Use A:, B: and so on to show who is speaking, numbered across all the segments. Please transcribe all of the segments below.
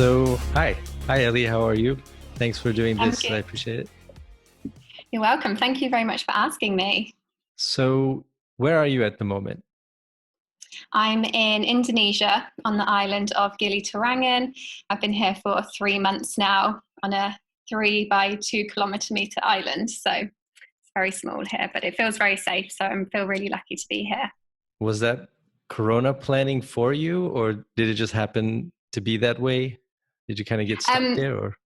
A: So, hi, Ellie. How are you? Thanks for doing
B: I'm
A: this. I
B: good.
A: appreciate it.
B: You're welcome. Thank you very much for asking me.
A: So, where are you at the moment?
B: I'm in Indonesia on the island of Gili Trawangan. I've been here for 3 months now on a 3 by 2 kilometer island. So it's very small here, but it feels very safe. So I feel really lucky to be here.
A: Was that Corona planning for you, or did it just happen to be that way? Did you kind of get stuck
B: Um,
A: there, or?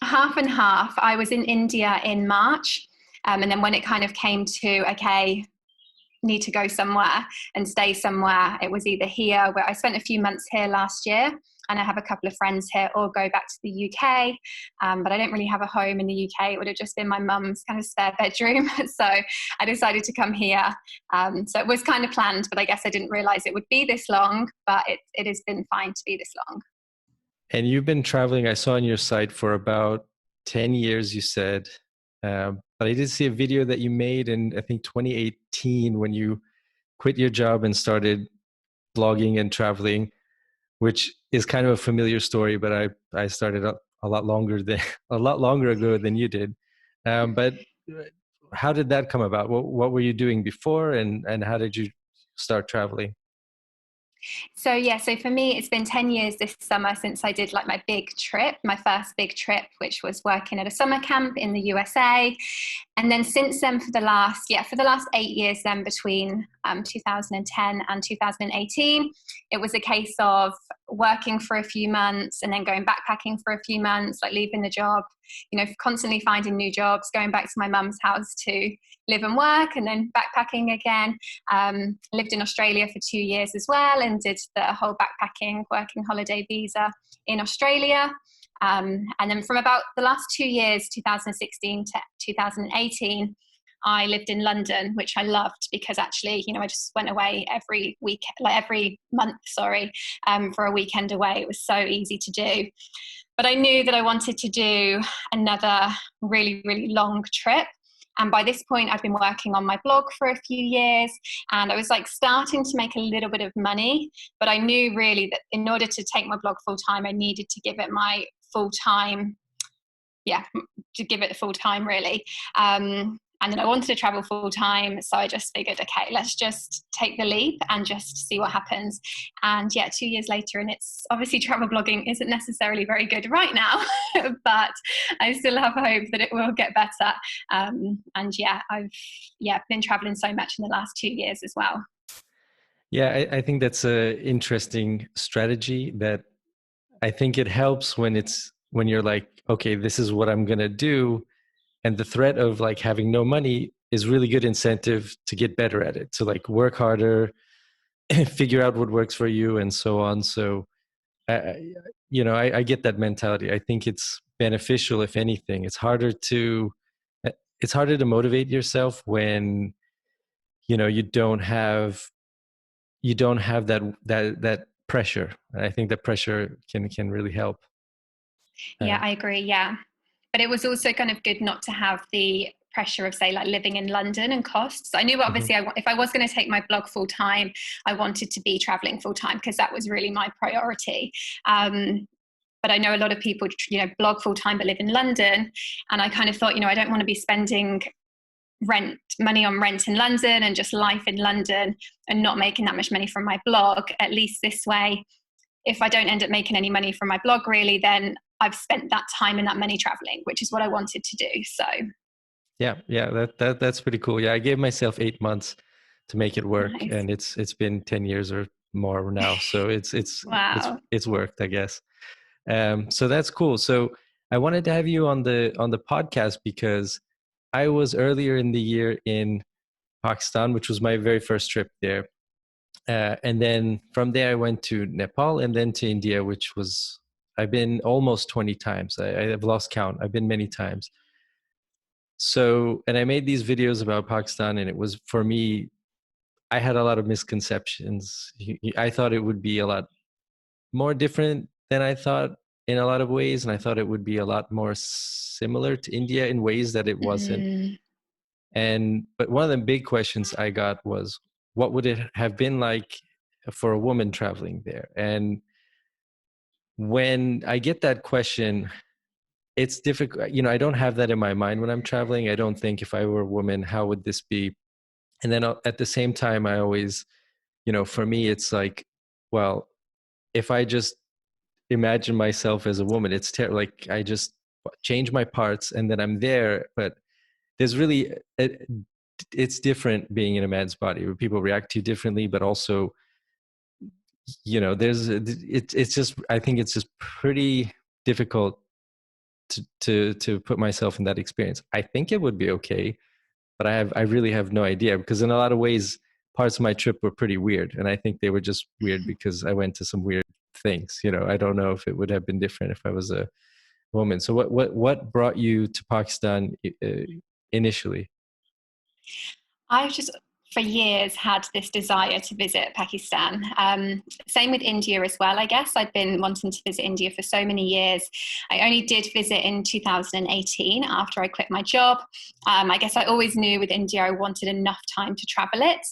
B: Half and half. I was in India in March. And then when it kind of came to, okay, need to go somewhere and stay somewhere. It was either here, where I spent a few months here last year, and I have a couple of friends here, or go back to the UK. But I don't really have a home in the UK. It would have just been my mum's kind of spare bedroom. So I decided to come here. So it was kind of planned, but I guess I didn't realize it would be this long, but it has been fine to be this long.
A: And you've been traveling, I saw on your site for about 10 years, you said. But I did see a video that you made in, I think, 2018 when you quit your job and started blogging and traveling, which is kind of a familiar story, but I started a lot longer than a lot longer ago than you did. But how did that come about? What were you doing before, and how did you start traveling?
B: So yeah, so for me, it's been 10 years this summer since I did like my big trip, my first big trip, which was working at a summer camp in the USA. And then since then, for the last 8 years, then between 2010 and 2018, it was a case of working for a few months and then going backpacking for a few months, like leaving the job, constantly finding new jobs, going back to my mum's house to live and work, and then backpacking again. Lived in Australia for 2 years as well, and did the whole backpacking working holiday visa in Australia. And then from about the last 2 years, 2016 to 2018, I lived in London, which I loved because actually, I just went away every week, like every month, sorry, for a weekend away. It was so easy to do. But I knew that I wanted to do another really, really long trip. And by this point, I've been working on my blog for a few years, and I was like starting to make a little bit of money. But I knew really that in order to take my blog full time, I needed to give it my full time, yeah, to give it full time really. And then I wanted to travel full time. So I just figured, okay, let's just take the leap and just see what happens. And yeah, 2 years later, and it's obviously travel blogging isn't necessarily very good right now, but I still have hope that it will get better. And yeah, I've been traveling so much in the last 2 years as well.
A: Yeah, I think that's a interesting strategy that I think it helps when you're like, okay, this is what I'm gonna do, and the threat of like having no money is really good incentive to get better at it, to like work harder, figure out what works for you, and so on. So I get that mentality. I think it's beneficial. If anything, it's harder to motivate yourself when you don't have that pressure. And I think that pressure can really help.
B: Yeah,
A: uh,
B: I agree. Yeah. But it was also kind of good not to have the pressure of, say, like living in London and costs. I knew
A: mhm.
B: obviously if I was going to take my blog full time, I wanted to be traveling full time because that was really my priority. But I know a lot of people, blog full time but live in London. And I kind of thought, I don't want to be spending money on rent in London and just life in London and not making that much money from my blog. At least this way, if I don't end up making any money from my blog, really, then I've spent that time and that money traveling, which is what I wanted to do. So
A: Yeah, that's pretty cool. Yeah, I gave myself 8 months to make it work,
B: nice.
A: and it's been 10 years or more now. So
B: Wow.
A: it's worked, I guess. So that's cool. So I wanted to have you on the podcast because I was earlier in the year in Pakistan, which was my very first trip there. And then from there, I went to Nepal and then to India, I've been almost 20 times. I've lost count. I've been many times. So, and I made these videos about Pakistan, and it was, for me, I had a lot of misconceptions. I thought it would be a lot more different than I thought in a lot of ways. And I thought it would be a lot more similar to India in ways that it wasn't.
B: Mm,
A: But one of the big questions I got was, what would it have been like for a woman traveling there? And when I get that question, it's difficult. I don't have that in my mind when I'm traveling. I don't think, if I were a woman, how would this be? And then at the same time, I always, for me, it's like, well, if I just imagine myself as a woman, it's like I just change my parts and then I'm there. But there's really, it's different being in a man's body where people react to you differently, but also, it's just, I think it's just pretty difficult to put myself in that experience. I think it would be okay, but I really have no idea, because in a lot of ways, parts of my trip were pretty weird, and I think they were just weird because I went to some weird things. I don't know if it would have been different if I was a woman. So what brought you to Pakistan initially?
B: I've just for years had this desire to visit Pakistan. Same with India as well, I guess. I'd been wanting to visit India for so many years. I only did visit in 2018 after I quit my job. I guess I always knew with India I wanted enough time to travel it.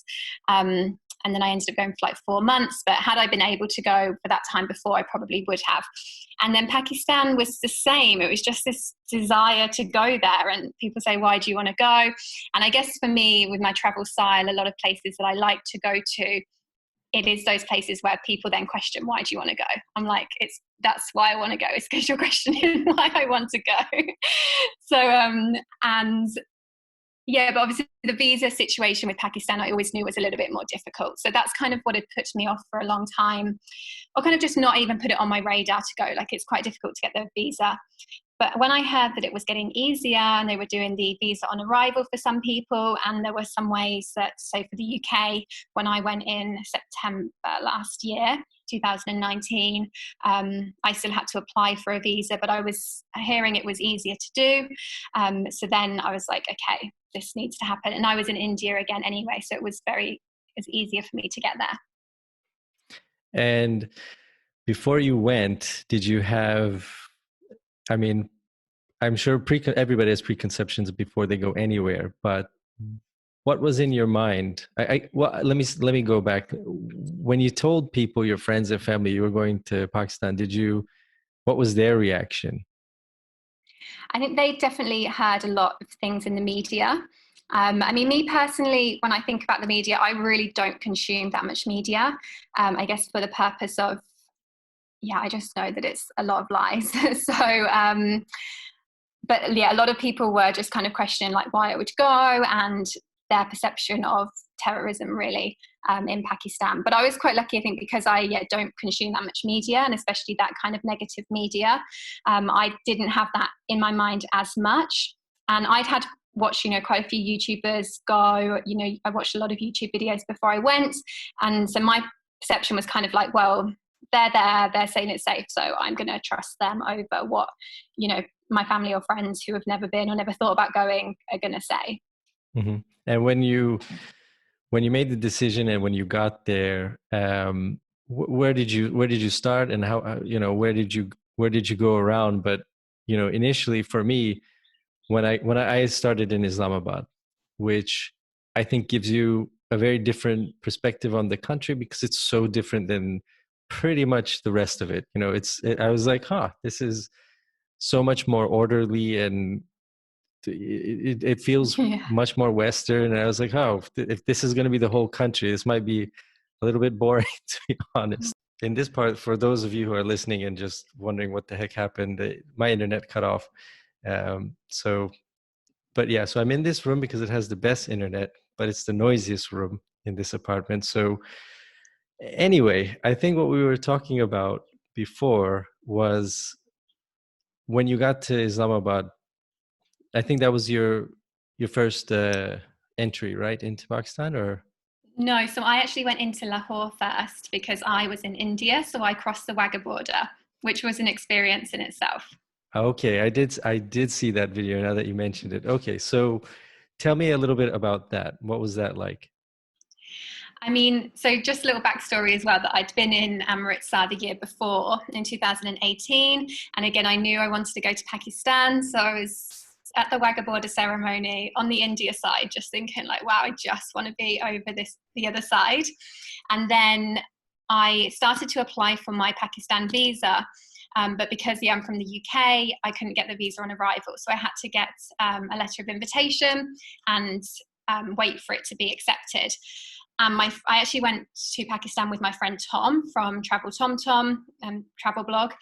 B: And then I ended up going for like 4 months. But had I been able to go for that time before, I probably would have. And then Pakistan was the same. It was just this desire to go there. And people say, why do you want to go? And I guess for me, with my travel style, a lot of places that I like to go to, it is those places where people then question, why do you want to go? I'm like, that's why I want to go. It's because you're questioning why I want to go. So, and yeah, but obviously the visa situation with Pakistan, I always knew was a little bit more difficult. So that's kind of what had put me off for a long time, or kind of just not even put it on my radar to go. Like, it's quite difficult to get the visa. But when I heard that it was getting easier and they were doing the visa on arrival for some people, and there were some ways that, so for the UK, when I went in September last year, 2019, I still had to apply for a visa, but I was hearing it was easier to do. So then I was like, okay, this needs to happen. And I was in India again anyway, so it was easier for me to get there.
A: And before you went, did you have, I mean, I'm sure everybody has preconceptions before they go anywhere, but what was in your mind? Well, let me go back. When you told people, your friends and family, you were going to Pakistan, what was their reaction?
B: I think they definitely heard a lot of things in the media. I mean, me personally, when I think about the media, I really don't consume that much media. I guess for the purpose of, yeah, I just know that it's a lot of lies. So, but yeah, a lot of people were just kind of questioning like why I would go and their perception of terrorism really in Pakistan. But I was quite lucky, I think, because I don't consume that much media, and especially that kind of negative media. I didn't have that in my mind as much. And I'd had watched, quite a few YouTubers go, I watched a lot of YouTube videos before I went. And so my perception was kind of like, well, they're there, they're saying it's safe, so I'm going to trust them over what, my family or friends who have never been or never thought about going are going to say.
A: Mm-hmm. And when you made the decision and when you got there, where did you start, and how, where did you go around? But initially for me, when I started in Islamabad, which I think gives you a very different perspective on the country, because it's so different than pretty much the rest of it. I was like, this is so much more orderly, and it feels much more Western. And I was like, if this is going to be the whole country, this might be a little bit boring, to be honest. In this part, for those of you who are listening and just wondering what the heck happened, my internet cut off. But yeah, so I'm in this room because it has the best internet, but it's the noisiest room in this apartment. So anyway, I think what we were talking about before was when you got to Islamabad. I think that was your first entry, right, into Pakistan, or?
B: No, so I actually went into Lahore first because I was in India, so I crossed the Wagah border, which was an experience in itself.
A: Okay, I did see that video now that you mentioned it. Okay, so tell me a little bit about that. What was that like?
B: I mean, so just a little backstory as well, that I'd been in Amritsar the year before in 2018. And again, I knew I wanted to go to Pakistan. So I was at the Wagah border ceremony on the India side, just thinking like, wow, I just want to be over the other side. And then I started to apply for my Pakistan visa. But because I'm from the UK, I couldn't get the visa on arrival. So I had to get a letter of invitation and wait for it to be accepted. I actually went to Pakistan with my friend Tom from Travel TomTom, travel blog,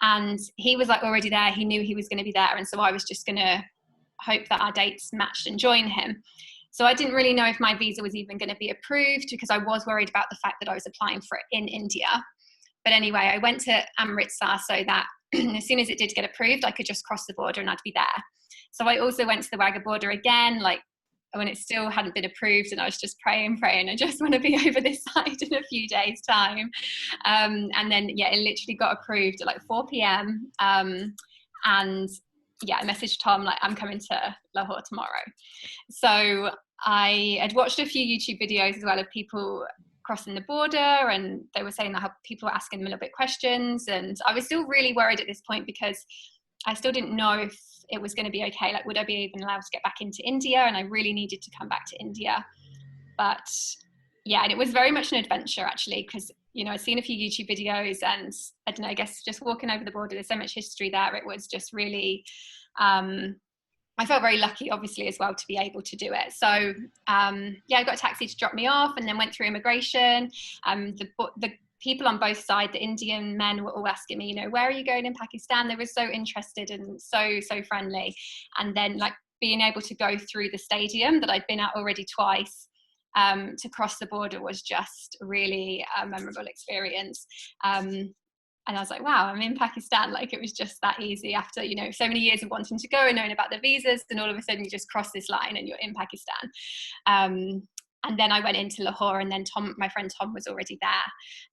B: and he was like already there. He knew he was going to be there, and so I was just going to hope that our dates matched and join him. So I didn't really know if my visa was even going to be approved because I was worried about the fact that I was applying for it in India. But anyway, I went to Amritsar so that as soon as it did get approved, I could just cross the border and I'd be there. So I also went to the Wagah border again, like when it still hadn't been approved, and I was just praying, I just want to be over this side in a few days' time. And then, yeah, it literally got approved at like 4 p.m. And yeah, I messaged Tom, like, I'm coming to Lahore tomorrow. So I had watched a few YouTube videos as well of people crossing the border, and they were saying that people were asking them a little bit questions. And I was still really worried at this point because I still didn't know if it was going to be okay. Like, would I be even allowed to get back into India? And I really needed to come back to India. But yeah, and it was very much an adventure actually, because, you know, I'd seen a few YouTube videos and I don't know, I guess just walking over the border, there's so much history there. It was just really, I felt very lucky, obviously, as well, to be able to do it. So, yeah, I got a taxi to drop me off and then went through immigration. The people on both sides, the Indian men were all asking me, you know, where are you going in Pakistan? They were so interested and so friendly. And then, like, being able to go through the stadium that I'd been at already twice to cross the border was just really a memorable experience. And I was like, wow, I'm in Pakistan. Like, it was just that easy after, you know, so many years of wanting to go and knowing about the visas, and all of a sudden you just cross this line and you're in Pakistan. And then I went into Lahore, and then my friend Tom was already there.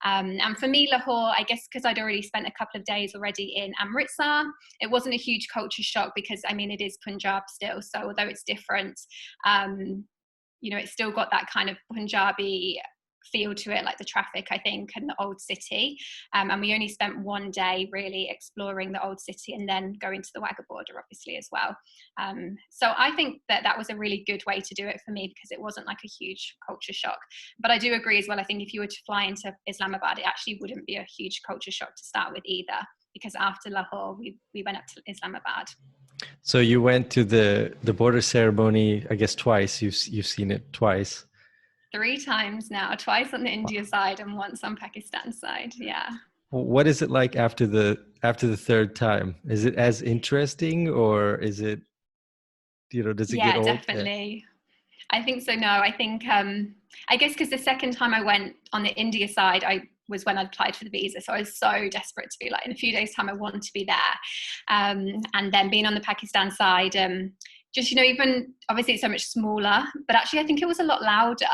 B: And for me, Lahore, I guess because I'd already spent a couple of days already in Amritsar, it wasn't a huge culture shock because, I mean, it is Punjab still. So although it's different, you know, it's still got that kind of Punjabi feel to it, like the traffic, I think, and the old city. And we only spent one day really exploring the old city and then going to the Wagah border, obviously, as well. So I think that was a really good way to do it for me because it wasn't like a huge culture shock. But I do agree as well, I think if you were to fly into Islamabad, it actually wouldn't be a huge culture shock to start with either, because after Lahore, we went up to Islamabad.
A: So you went to the border ceremony, I guess, twice. You've seen it twice.
B: 3 times now, twice on the India side and once on Pakistan side. Yeah.
A: What is it like after the third time? Is it as interesting, or is it, you know, does it get old?
B: Definitely. Yeah. I think so. No, I think, I guess because the second time I went on the India side, was when I applied for the visa. So I was so desperate to be like, in a few days' time, I want to be there. And then being on the Pakistan side, just, you know, even obviously it's so much smaller, but actually I think it was a lot louder.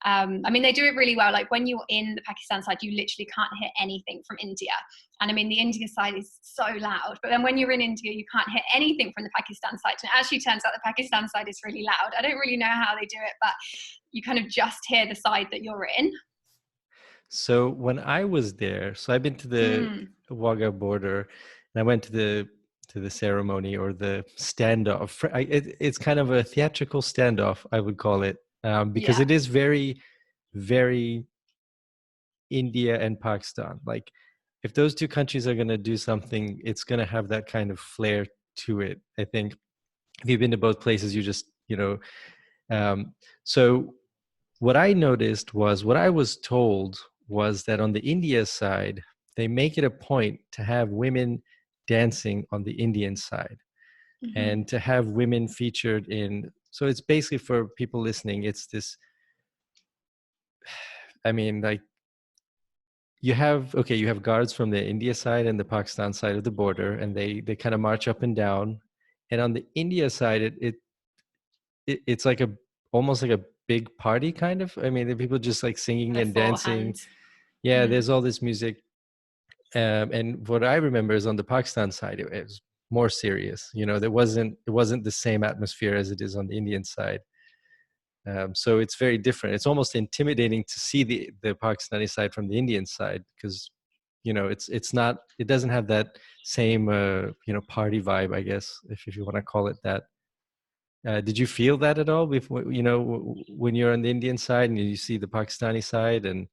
B: I mean, they do it really well. Like when you're in the Pakistan side, you literally can't hear anything from India. And I mean, the India side is so loud, but then when you're in India, you can't hear anything from the Pakistan side. And it actually turns out the Pakistan side is really loud. I don't really know how they do it, but you kind of just hear the side that you're in.
A: So when I was there, so I've been to the Wagah border, and I went to the ceremony, or the standoff. It's kind of a theatrical standoff, I would call it, because it is very, very India and Pakistan. Like, if those two countries are going to do something, it's going to have that kind of flair to it. I think if you've been to both places, you just, you know. So what I noticed was, what I was told was that on the India side, they make it a point to have women dancing on the Indian side, and to have women featured in. So it's basically, for people listening, it's this, I mean, like, you have guards from the India side and the Pakistan side of the border, and they kind of march up and down. And on the India side, it's like almost like a big party kind of. I mean, the people just like singing and dancing. Yeah, there's all this music. And what I remember is on the Pakistan side, it was more serious. You know, it wasn't the same atmosphere as it is on the Indian side. So it's very different. It's almost intimidating to see the Pakistani side from the Indian side, because, you know, it doesn't have that same you know, party vibe, I guess, if you want to call it that. Did you feel that at all before, you know, when you're on the Indian side and you see the Pakistani side? And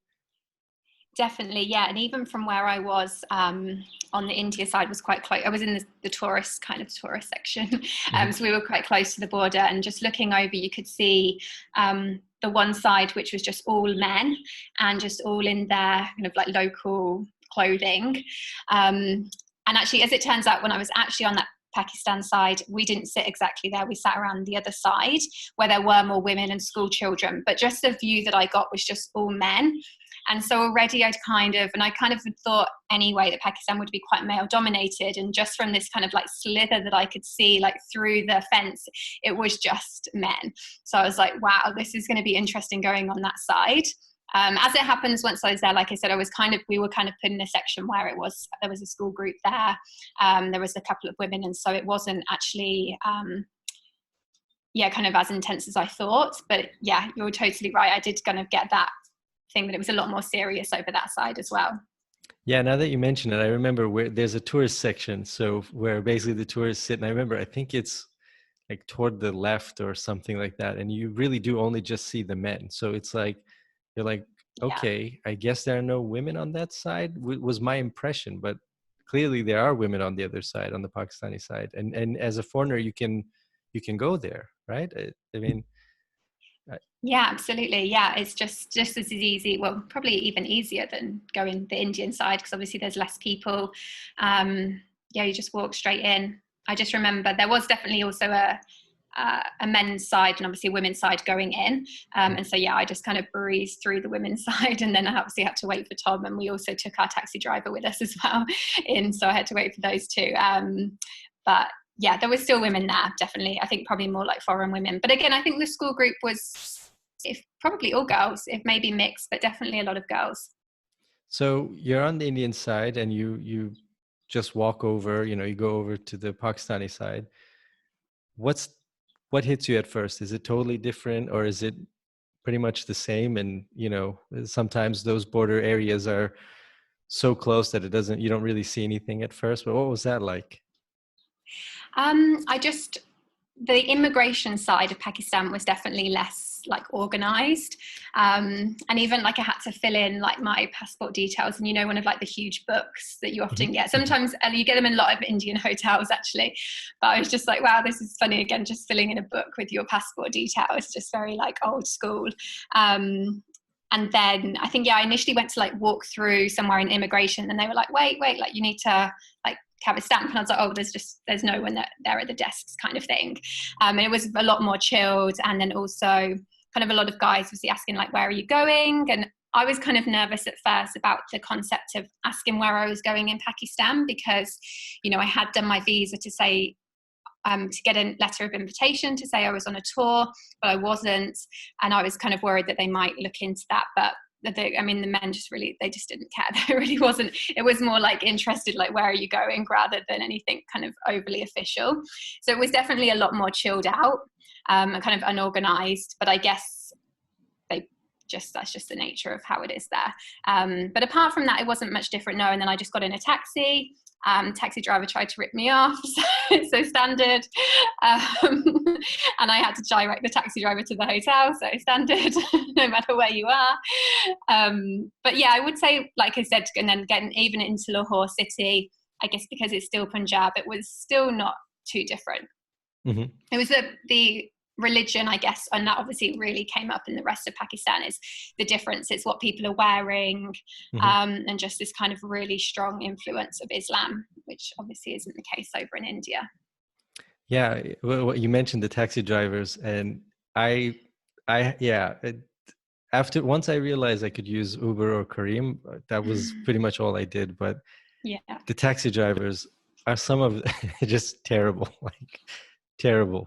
B: Definitely, yeah. And even from where I was on the India side was quite close. I was in the tourist section.
A: Hmm.
B: So we were quite close to the border, and just looking over, you could see the one side, which was just all men and just all in their kind of like local clothing. And actually, as it turns out, when I was actually on that Pakistan side, we didn't sit exactly there. We sat around the other side where there were more women and school children. But just the view that I got was just all men. And so already I kind of thought anyway that Pakistan would be quite male dominated. And just from this kind of like slither that I could see like through the fence, it was just men. So I was like, wow, this is going to be interesting going on that side. As it happens, once I was there, like I said, we were kind of put in a section where there was a school group there. There was a couple of women. And so it wasn't actually, kind of as intense as I thought. But yeah, you're totally right. I did kind of get that thing that it was a lot more serious over that side as well.
A: Yeah, now that you mention it, I remember where there's a tourist section, so where basically the tourists sit, and I remember I think it's like toward the left or something like that, and you really do only just see the men. So it's like you're like,
B: Yeah.
A: okay, I guess there are no women on that side. Was my impression, but clearly there are women on the other side, on the Pakistani side, and as a foreigner, you can go there, right? I mean,
B: Yeah, absolutely. Yeah, it's just as easy. Well, probably even easier than going the Indian side because obviously there's less people. Yeah, you just walk straight in. I just remember there was definitely also a men's side and obviously a women's side going in. And so, yeah, I just kind of breezed through the women's side and then I obviously had to wait for Tom, and we also took our taxi driver with us as well in. So I had to wait for those two. But yeah, there was still women there, definitely. I think probably more like foreign women. But again, I think the school group was if probably all girls, if maybe mixed, but definitely a lot of girls.
A: so you're on the Indian side, and you just walk over. You go over to the Pakistani side. What's what hits you at first? Is it totally different, or is it pretty much the same? And sometimes those border areas are so close that you don't really see anything at first. But what was that like?
B: The immigration side of Pakistan was definitely less like organized. And even like I had to fill in like my passport details and one of like the huge books that you often get. Sometimes you get them in a lot of Indian hotels actually. But I was just like, wow, this is funny again, just filling in a book with your passport details, just very like old school. And then I think, I initially went to like walk through somewhere in immigration and they were like, wait, like you need to like have a stamp. And I was like, oh, there's no one there at the desks kind of thing. And it was a lot more chilled. And then also kind of a lot of guys was asking like, where are you going? And I was kind of nervous at first about the concept of asking where I was going in Pakistan because, I had done my visa to say, to get a letter of invitation to say I was on a tour, but I wasn't. And I was kind of worried that they might look into that. But the men they just didn't care. There really wasn't. It was more like interested, like, where are you going, rather than anything kind of overly official. So it was definitely a lot more chilled out and kind of unorganized. But I guess that's just the nature of how it is there. But apart from that, it wasn't much different. No. And then I just got in a taxi. Taxi driver tried to rip me off, so standard. And I had to direct the taxi driver to the hotel, so standard, no matter where you are. But yeah, I would say, like I said, and then getting even into Lahore city, I guess because it's still Punjab, it was still not too different.
A: Mm-hmm.
B: It was the religion, I guess, and that obviously really came up in the rest of Pakistan, is the difference. It's what people are wearing, and just this kind of really strong influence of Islam, which obviously isn't the case over in India.
A: Yeah, well, you mentioned the taxi drivers, and after once I realized I could use Uber or Careem, that was pretty much all I did. But
B: Yeah.
A: the taxi drivers are some of just terrible, like terrible.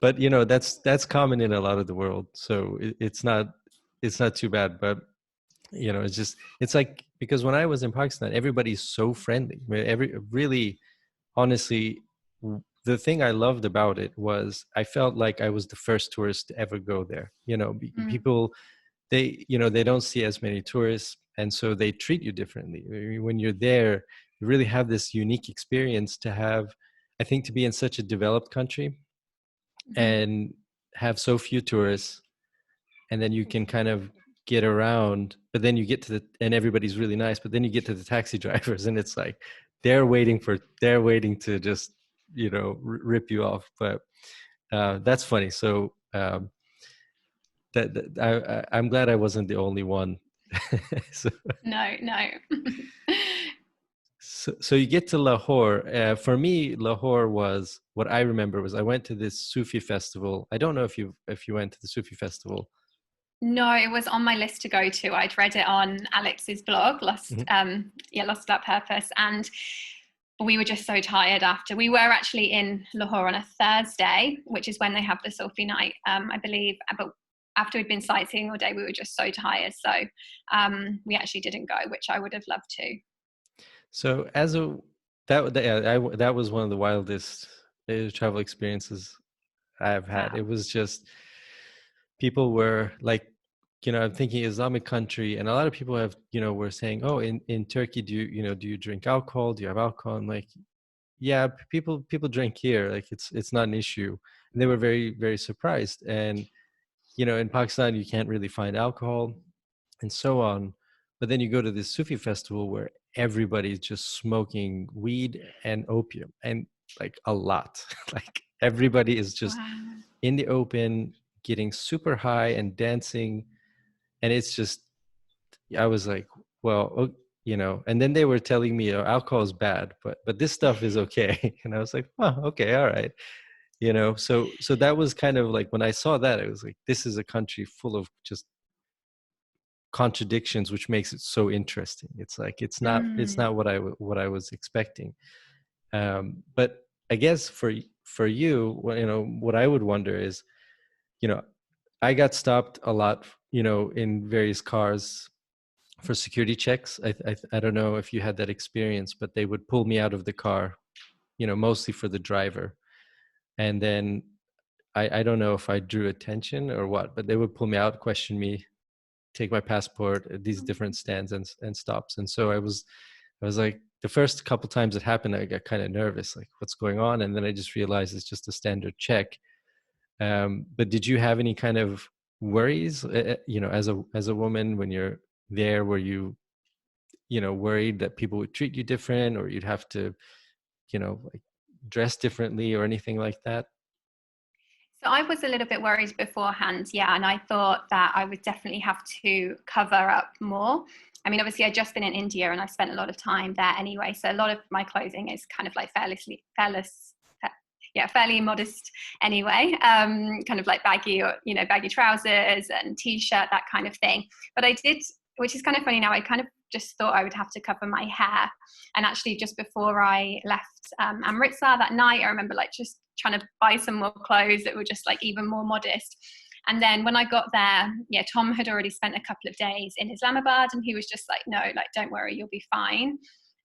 A: But that's common in a lot of the world, so it's not too bad. But it's like, because when I was in Pakistan, everybody's so friendly. I mean, really, honestly, the thing I loved about it was I felt like I was the first tourist to ever go there. People, they don't see as many tourists, and so they treat you differently. I mean, when you're there, you really have this unique experience to have, I think, to be in such a developed country and have so few tourists, and then you can kind of get around, but then you get to and everybody's really nice, but then you get to the taxi drivers and it's like they're waiting to just, rip you off. But that's funny. So I'm glad I wasn't the only one. so,
B: No, no.
A: so you get to Lahore. For me, Lahore was, what I remember was I went to this Sufi festival. I don't know if you went to the Sufi festival.
B: No, it was on my list to go to. I'd read it on Alex's blog, Lost Without Purpose, and we were just so tired after. We were actually in Lahore on a Thursday, which is when they have the Sufi night, I believe. But after we'd been sightseeing all day, we were just so tired. So we actually didn't go, which I would have loved to.
A: So that was one of the wildest travel experiences I've had.
B: Wow.
A: It was just, people were like, I'm thinking Islamic country, and a lot of people were saying, oh, in Turkey, do you drink alcohol? Do you have alcohol? I'm like, yeah, people drink here. Like it's not an issue. And they were very, very surprised. And, in Pakistan, you can't really find alcohol and so on. But then you go to this Sufi festival where everybody's just smoking weed and opium, and like a lot. Like everybody is just
B: Wow.
A: in the open, getting super high and dancing. And it's just, I was like, well, and then they were telling me, oh, alcohol is bad, but this stuff is okay. And I was like, oh, okay, all right. So that was kind of like, when I saw that, it was like, this is a country full of just contradictions, which makes it so interesting. It's like, it's not what I was expecting. But I guess for you, what I would wonder is, I got stopped a lot, in various cars for security checks. I don't know if you had that experience, but they would pull me out of the car, mostly for the driver. And then I don't know if I drew attention or what, but they would pull me out, question me, take my passport at these different stands and stops. And so I was like, the first couple times it happened, I got kind of nervous, like what's going on? And then I just realized it's just a standard check. But did you have any kind of worries, as a woman when you're there? Were you, worried that people would treat you different, or you'd have to, like dress differently or anything like that?
B: So I was a little bit worried beforehand, yeah, and I thought that I would definitely have to cover up more. I mean, obviously, I'd just been in India and I spent a lot of time there anyway, so a lot of my clothing is kind of like fairly modest anyway, kind of like baggy baggy trousers and t-shirt, that kind of thing. But I did, which is kind of funny now, I kind of just thought I would have to cover my hair. And actually, just before I left Amritsar that night, I remember like just trying to buy some more clothes that were just like even more modest. And then when I got there, Tom had already spent a couple of days in Islamabad, and he was just like, no, like, don't worry, you'll be fine.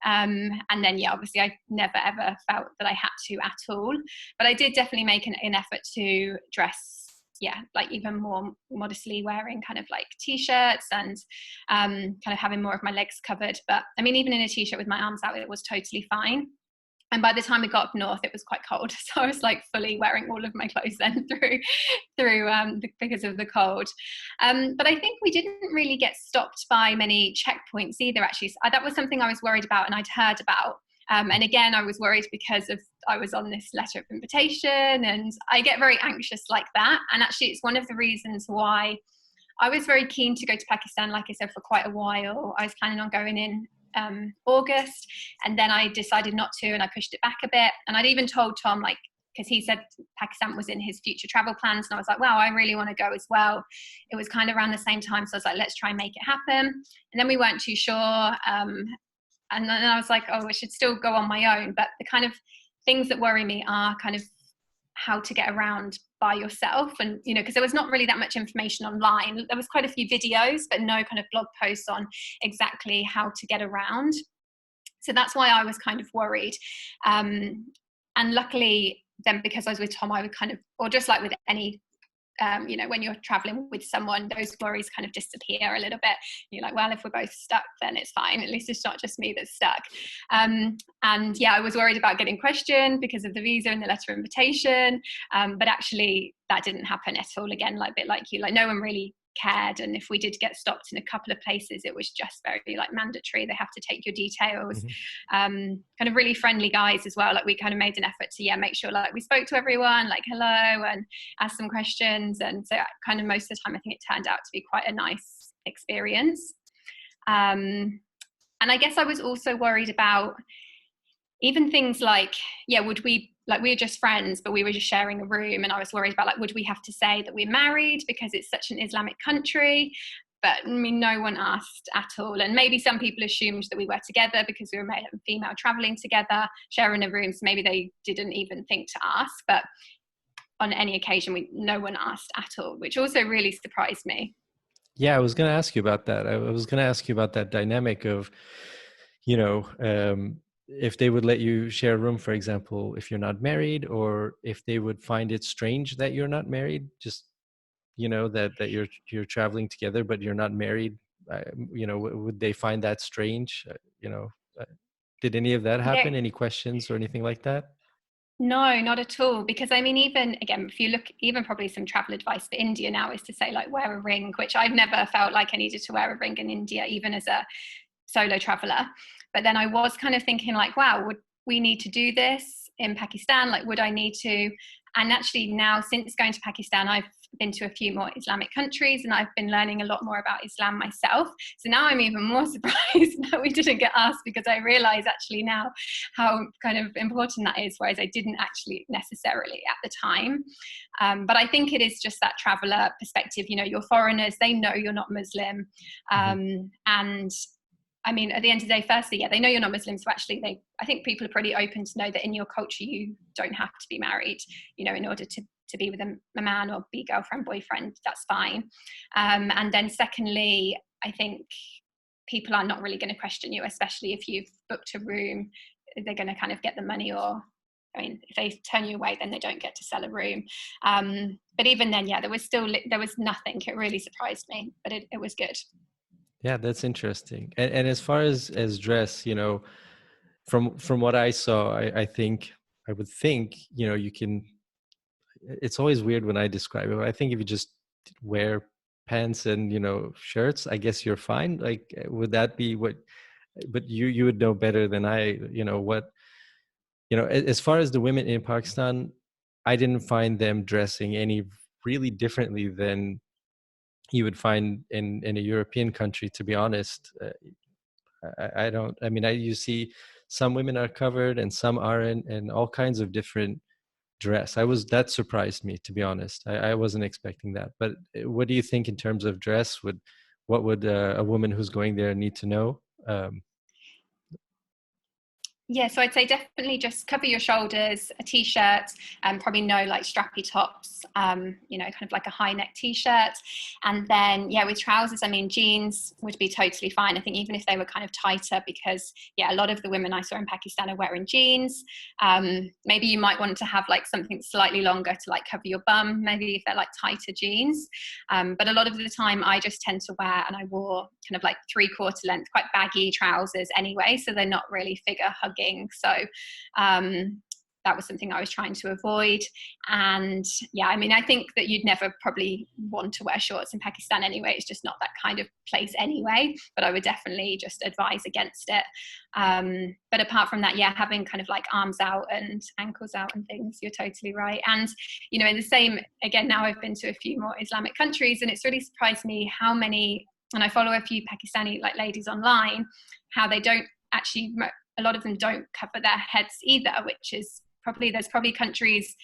B: And then, obviously I never ever felt that I had to at all. But I did definitely make an effort to dress, like even more modestly, wearing kind of like t-shirts and kind of having more of my legs covered. But I mean, even in a t-shirt with my arms out, it was totally fine. And by the time we got up north, it was quite cold. So I was like fully wearing all of my clothes then because of the cold. But I think we didn't really get stopped by many checkpoints either, actually. So that was something I was worried about and I'd heard about. And again, I was worried because I was on this letter of invitation, and I get very anxious like that. And actually, it's one of the reasons why I was very keen to go to Pakistan, like I said, for quite a while. I was planning on going in August, and then I decided not to, and I pushed it back a bit. And I'd even told Tom, like, because he said Pakistan was in his future travel plans, and I was like, wow, I really want to go as well. It was kind of around the same time, so I was like, let's try and make it happen. And then we weren't too sure, and then I was like, oh, I should still go on my own. But the kind of things that worry me are kind of how to get around by yourself, and because there was not really that much information online. There was quite a few videos, but no kind of blog posts on exactly how to get around. So that's why I was kind of worried. And luckily then, because I was with Tom, I would kind of, or just like with any when you're traveling with someone, those worries kind of disappear a little bit. You're like, well, if we're both stuck, then it's fine. At least it's not just me that's stuck. And I was worried about getting questioned because of the visa and the letter of invitation. But actually that didn't happen at all. Again, like a bit like you, like no one really cared. And if we did get stopped in a couple of places, it was just very like mandatory. They have to take your details. Kind of really friendly guys as well. Like we kind of made an effort to make sure like we spoke to everyone, like hello, and asked some questions. And so kind of most of the time, I think it turned out to be quite a nice experience. And I guess I was also worried about even things like, would we, like we were just friends, but we were just sharing a room. And I was worried about like, would we have to say that we're married because it's such an Islamic country? But I mean, no one asked at all. And maybe some people assumed that we were together because we were male and female traveling together, sharing a room. So maybe they didn't even think to ask. But on any occasion, no one asked at all, which also really surprised me.
A: Yeah, I was going to ask you about that. I was going to ask you about that dynamic of, if they would let you share a room, for example, if you're not married, or if they would find it strange that you're not married, just, that you're traveling together, but you're not married. Would they find that strange? Did any of that happen? Any questions or anything like that?
B: No, not at all. Because I mean, even again, if you look, even probably some travel advice for India now is to say like wear a ring, which I've never felt like I needed to wear a ring in India, even as a solo traveler. But then I was kind of thinking like, wow, would we need to do this in Pakistan? Like, would I need to? And actually now, since going to Pakistan, I've been to a few more Islamic countries and I've been learning a lot more about Islam myself. So now I'm even more surprised that we didn't get asked, because I realize actually now how kind of important that is, whereas I didn't actually necessarily at the time. But I think it is just that traveler perspective. You're foreigners, they know you're not Muslim. And I mean, at the end of the day, firstly, they know you're not Muslim. So actually, I think people are pretty open to know that in your culture, you don't have to be married, in order to be with a man or be girlfriend, boyfriend, that's fine. And then secondly, I think people are not really going to question you, especially if you've booked a room. They're going to kind of get the money, or I mean, if they turn you away, then they don't get to sell a room. But even then, there was nothing. It really surprised me, but it was good.
A: Yeah, that's interesting. And as far as dress, from what I saw, I would think, you can, it's always weird when I describe it, but I think if you just wear pants and, shirts, I guess you're fine. Like, would that be what, but you would know better than I, what, as far as the women in Pakistan, I didn't find them dressing any really differently than you would find in a European country, to be honest. I don't, I mean, you see some women are covered and some aren't, and all kinds of different dress. That surprised me, to be honest. I wasn't expecting that. But what do you think in terms of dress? What would a woman who's going there need to know?
B: Yeah, so I'd say definitely just cover your shoulders, a t-shirt, and probably no like strappy tops, kind of like a high neck t-shirt. And then, with trousers, I mean, jeans would be totally fine. I think even if they were kind of tighter, because a lot of the women I saw in Pakistan are wearing jeans. Maybe you might want to have like something slightly longer to like cover your bum, maybe if they're like tighter jeans. But a lot of the time I just tend to wear, and I wore kind of like 3/4 length, quite baggy trousers anyway. So they're not really figure hugging. So that was something I was trying to avoid. And I mean, I think that you'd never probably want to wear shorts in Pakistan anyway. It's just not that kind of place anyway, but I would definitely just advise against it. But apart from that, having kind of like arms out and ankles out and things, you're totally right. And, in the same, again, now I've been to a few more Islamic countries, and it's really surprised me how many, and I follow a few Pakistani like ladies online, how they don't actually, a lot of them don't cover their heads either, which is there's probably countries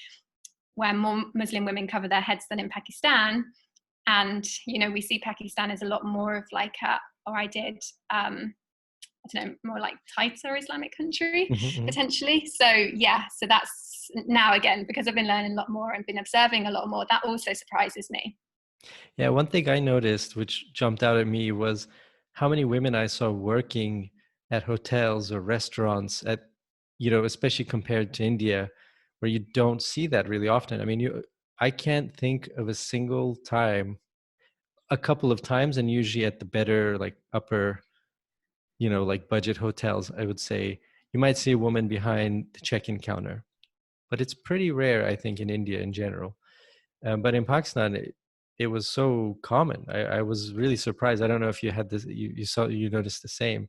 B: where more Muslim women cover their heads than in Pakistan. And, we see Pakistan as a lot more of like I don't know, more like tighter Islamic country, potentially. So, so that's now, again, because I've been learning a lot more and been observing a lot more, that also surprises me.
A: Yeah, one thing I noticed, which jumped out at me, was how many women I saw working at hotels or restaurants especially compared to India, where you don't see that really often. I mean, I can't think of a single time, a couple of times, and usually at the better, like upper, like budget hotels, I would say, you might see a woman behind the check-in counter, but it's pretty rare, I think, in India in general. But in Pakistan, it was so common. I was really surprised. I don't know if you had this, you noticed the same.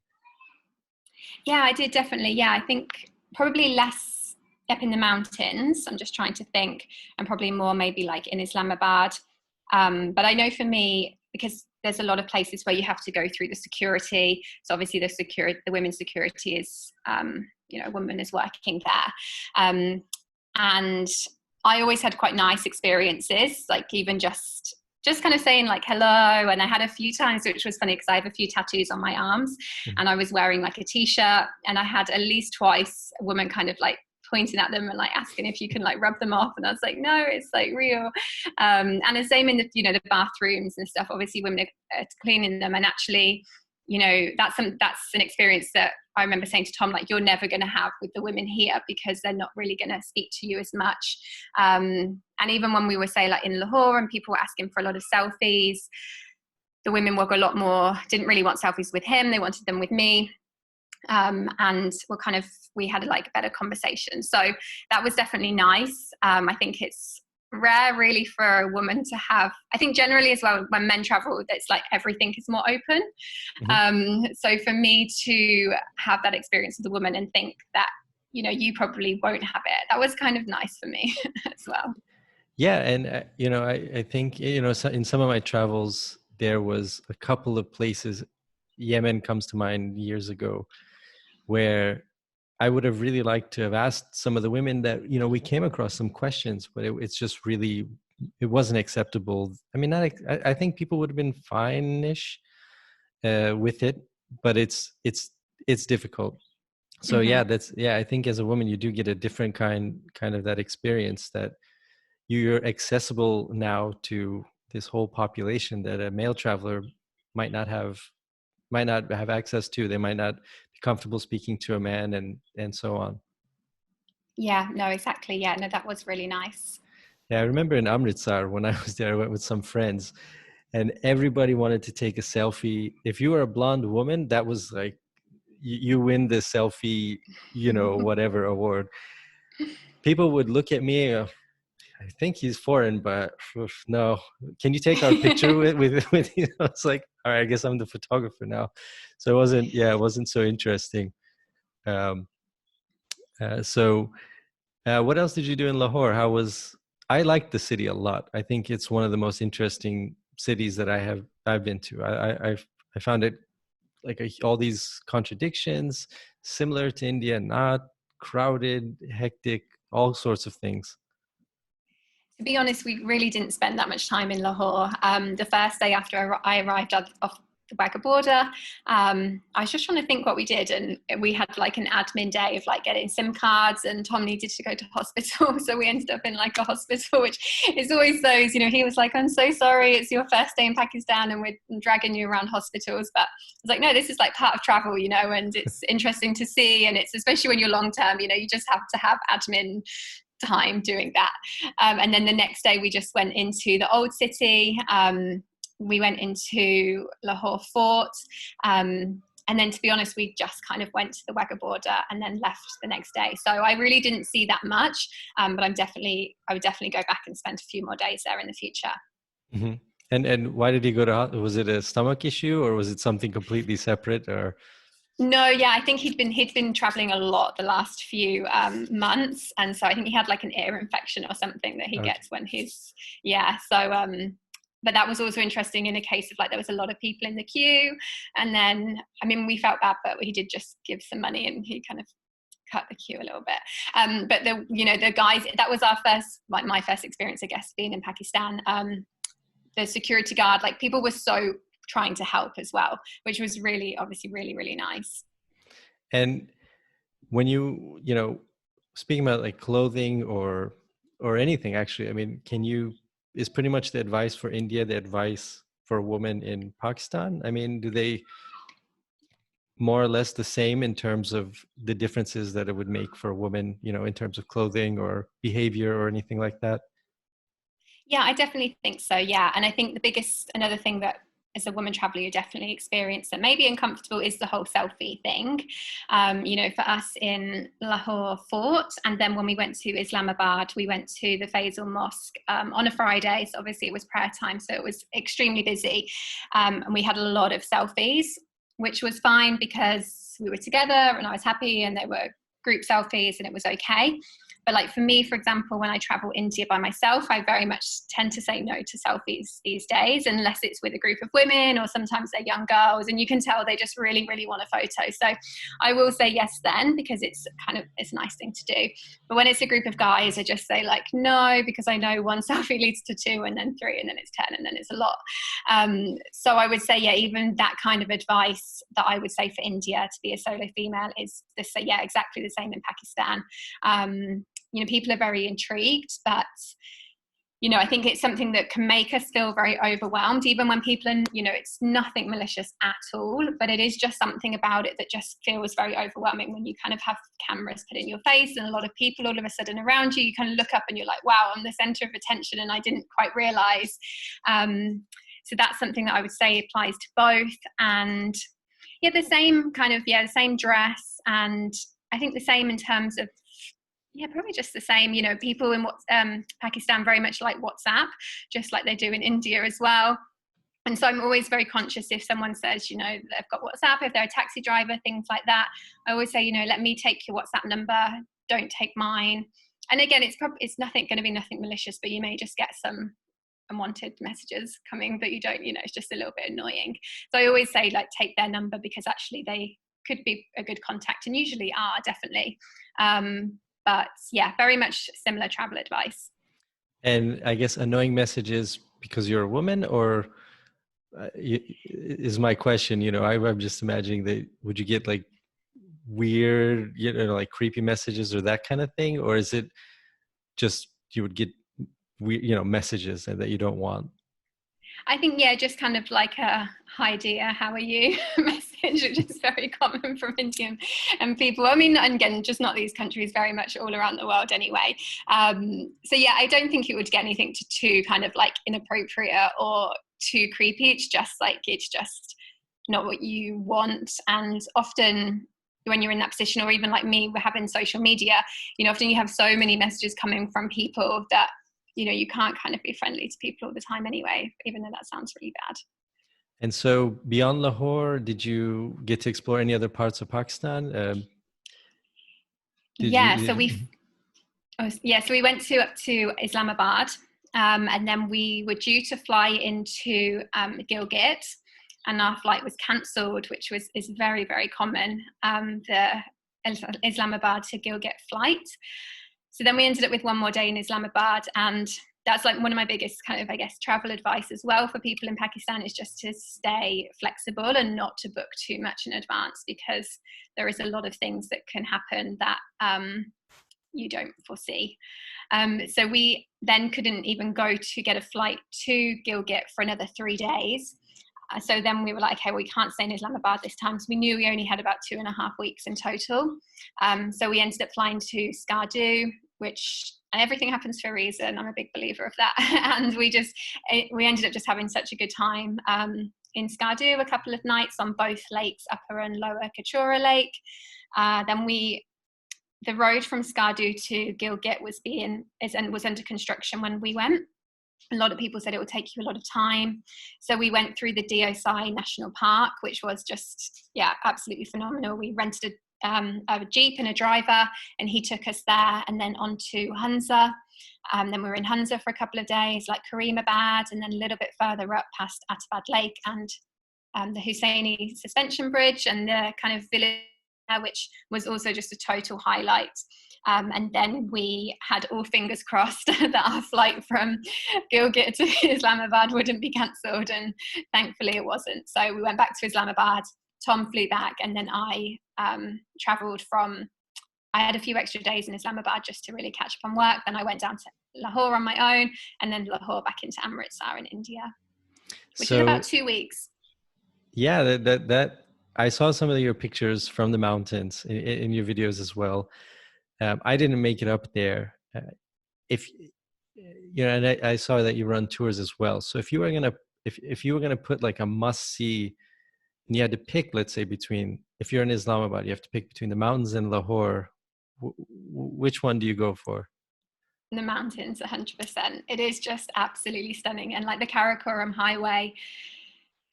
B: Yeah, I did definitely. Yeah, I think probably less up in the mountains. I'm just trying to think, and probably more maybe like in Islamabad. But I know for me, because there's a lot of places where you have to go through the security. So obviously the women's security is, a woman is working there. And I always had quite nice experiences, like even just kind of saying like hello. And I had a few times, which was funny because I have a few tattoos on my arms, and I was wearing like a t-shirt, and I had at least twice a woman kind of like pointing at them and like asking if you can like rub them off, and I was like, no, it's like real. And the same in the bathrooms and stuff. Obviously women are cleaning them, and actually, that's an experience that I remember saying to Tom, like, you're never going to have with the women here, because they're not really going to speak to you as much. And even when we were, say, like in Lahore, and people were asking for a lot of selfies, the women were a lot more, didn't really want selfies with him. They wanted them with me. And we had like a better conversation. So that was definitely nice. I think it's rare really for a woman to have, I think generally as well, when men travel, it's like everything is more open. So for me to have that experience with a woman and think that, you probably won't have it, that was kind of nice for me as well.
A: Yeah, and I think so in some of my travels there was a couple of places. Yemen comes to mind years ago, where I would have really liked to have asked some of the women that we came across some questions, but it's just really, it wasn't acceptable. I mean, I think people would have been fine-ish with it, but it's difficult. So yeah, I think as a woman you do get a different kind of that experience, that you're accessible now to this whole population that a male traveler might not have access to. They might not be comfortable speaking to a man, and so on.
B: Yeah, no, exactly. Yeah, no, that was really nice.
A: Yeah, I remember in Amritsar when I was there, I went with some friends, and everybody wanted to take a selfie. If you were a blonde woman, that was like you win the selfie, whatever award. People would look at me. I think he's foreign, but no. Can you take our picture with It's like, all right, I guess I'm the photographer now. So it wasn't so interesting. Um, so what else did you do in Lahore? I liked the city a lot. I think it's one of the most interesting cities that I've been to. I found it like all these contradictions, similar to India, not crowded, hectic, all sorts of things.
B: To be honest, we really didn't spend that much time in Lahore. The first day after I arrived off the Wagah border, I was just trying to think what we did, and we had like an admin day of like getting SIM cards, and Tom needed to go to hospital, so we ended up in like a hospital, which is always those, he was like, I'm so sorry, it's your first day in Pakistan and we're dragging you around hospitals. But I was like, no, this is like part of travel, and it's interesting to see, and it's especially when you're long term, you just have to have admin time doing that. And then the next day we just went into the old city. We went into Lahore Fort. And then, to be honest, we just kind of went to the Wagah border and then left the next day. So I really didn't see that much, but I would definitely go back and spend a few more days there in the future.
A: Mm-hmm. And why did he go to? Was it a stomach issue, or was it something completely separate? Or
B: no, yeah, I think he'd been traveling a lot the last few months, and so I think he had like an ear infection or something that he gets when he's So, but that was also interesting in a case of like there was a lot of people in the queue, and then I mean we felt bad, but he did just give some money and he kind of cut the queue a little bit. But the guys, that was our first, like my first experience, I guess, being in Pakistan. The security guard, like people were so trying to help as well, which was really, obviously really, really nice.
A: And when speaking about like clothing or anything, actually, I mean, is pretty much the advice for India the advice for a woman in Pakistan? I mean, do they more or less the same in terms of the differences that it would make for a woman, in terms of clothing or behavior or anything like that?
B: Yeah, I definitely think so. Yeah. And I think another thing that as a woman traveler, you definitely experience that maybe uncomfortable is the whole selfie thing. You know, for us in Lahore Fort, and then when we went to Islamabad, we went to the Faisal Mosque on a Friday. So obviously it was prayer time, so it was extremely busy. And we had a lot of selfies, which was fine because we were together and I was happy, and they were group selfies and it was okay. But like for me, for example, when I travel India by myself, I very much tend to say no to selfies these days, unless it's with a group of women or sometimes they're young girls and you can tell they just really, really want a photo. So I will say yes then, because it's a nice thing to do. But when it's a group of guys, I just say like no, because I know one selfie leads to 2 and then 3 and then it's 10 and then it's a lot. So I would say, yeah, even that kind of advice that I would say for India to be a solo female is to say, yeah, exactly the same in Pakistan. You know, people are very intrigued, but, you know, I think it's something that can make us feel very overwhelmed, even when people are, you know, it's nothing malicious at all, but it is just something about it that just feels very overwhelming when you kind of have cameras put in your face and a lot of people all of a sudden around you. You kind of look up and you're like, wow, I'm the center of attention and I didn't quite realize. So that's something that I would say applies to both. And yeah, the same dress. And I think the same in terms of, yeah, probably just the same. You know, people in Pakistan very much like WhatsApp, just like they do in India as well. And so I'm always very conscious if someone says, you know, they've got WhatsApp, if they're a taxi driver, things like that. I always say, you know, let me take your WhatsApp number, don't take mine. And again, it's nothing going to be nothing malicious, but you may just get some unwanted messages coming that you don't, you know, it's just a little bit annoying. So I always say like take their number, because actually they could be a good contact and usually are, definitely. But yeah, very much similar travel advice.
A: And I guess annoying messages because you're a woman, or is my question, you know, I'm just imagining that, would you get like weird, you know, like creepy messages or that kind of thing? Or is it just you would get weird, you know, messages that you don't want?
B: I think, yeah, just kind of like a hi dear, how are you message, which is very common from Indian and people. I mean, and again, just not these countries, very much all around the world anyway. So yeah, I don't think it would get anything to too kind of like inappropriate or too creepy. It's just not what you want. And often when you're in that position, or even like me, we're having social media, you know, often you have so many messages coming from people that, you know, you can't kind of be friendly to people all the time anyway, even though that sounds really bad.
A: And so beyond Lahore, did you get to explore any other parts of Pakistan?
B: So we went up to Islamabad, and then we were due to fly into Gilgit, and our flight was cancelled, which is very, very common, the Islamabad to Gilgit flight. So then we ended up with one more day in Islamabad, and that's like one of my biggest kind of, I guess, travel advice as well for people in Pakistan, is just to stay flexible and not to book too much in advance, because there is a lot of things that can happen that you don't foresee. So we then couldn't even go to get a flight to Gilgit for another 3 days. So then we were like, okay, we can't stay in Islamabad this time. So we knew we only had about 2.5 weeks in total. So we ended up flying to Skardu, and everything happens for a reason. I'm a big believer of that. And we ended up just having such a good time in Skardu, a couple of nights on both lakes, Upper and Lower Kachora Lake. Then the road from Skardu to Gilgit was under construction when we went. A lot of people said it would take you a lot of time. So we went through the Deosai National Park, which was just, yeah, absolutely phenomenal. We rented a Jeep and a driver, and he took us there and then on to Hunza. Then we were in Hunza for a couple of days, like Karimabad, and then a little bit further up past Atabad Lake and the Hussaini Suspension Bridge and the kind of village, which was also just a total highlight. And then we had all fingers crossed that our flight from Gilgit to Islamabad wouldn't be cancelled, and thankfully it wasn't. So we went back to Islamabad, Tom flew back, and then I had a few extra days in Islamabad just to really catch up on work. Then I went down to Lahore on my own, and then Lahore back into Amritsar in India, which is about 2 weeks.
A: Yeah, that I saw some of your pictures from the mountains in your videos as well. I didn't make it up there. If you know, and I saw that you run tours as well. So if you were going to if you were going to put like a must see, and you had to pick, let's say, between, if you're in Islamabad, you have to pick between the mountains and Lahore, which one do you go for?
B: The mountains, 100%. It is just absolutely stunning, and like the Karakoram highway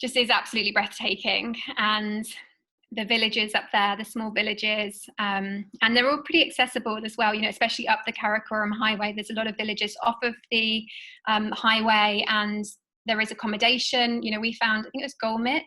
B: just is absolutely breathtaking, and the villages up there, the small villages, and they're all pretty accessible as well, you know, especially up the Karakoram highway. There's a lot of villages off of the highway, and there is accommodation. You know, we found, I think it was Golmit,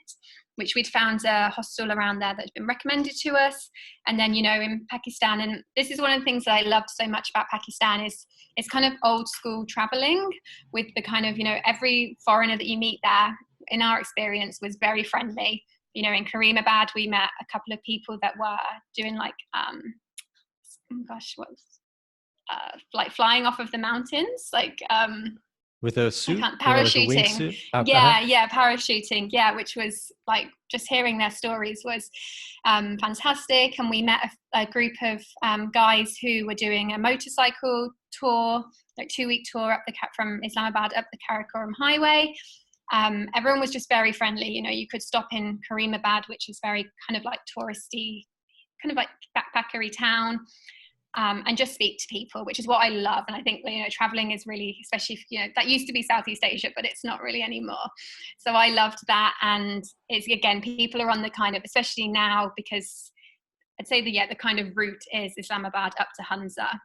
B: which we'd found a hostel around there that's been recommended to us. And then, you know, in Pakistan, and this is one of the things that I loved so much about Pakistan, is it's kind of old school traveling, with the kind of, you know, every foreigner that you meet there, in our experience, was very friendly. You know, in Karimabad, we met a couple of people that were doing like, oh gosh, what was, like flying off of the mountains, like,
A: with a suit, like a
B: parachuting.
A: wingsuit?
B: Yeah, parachuting. Yeah, which was like, just hearing their stories was fantastic. And we met a group of guys who were doing a motorcycle tour, like 2-week tour from Islamabad up the Karakoram highway. Everyone was just very friendly. You know, you could stop in Karimabad, which is very kind of like touristy, kind of like backpackery town. And just speak to people, which is what I love. And I think, you know, traveling is really, especially if, you know, that used to be Southeast Asia, but it's not really anymore. So I loved that. And it's, again, people are on the kind of, especially now, because I'd say the kind of route is Islamabad up to Hunza,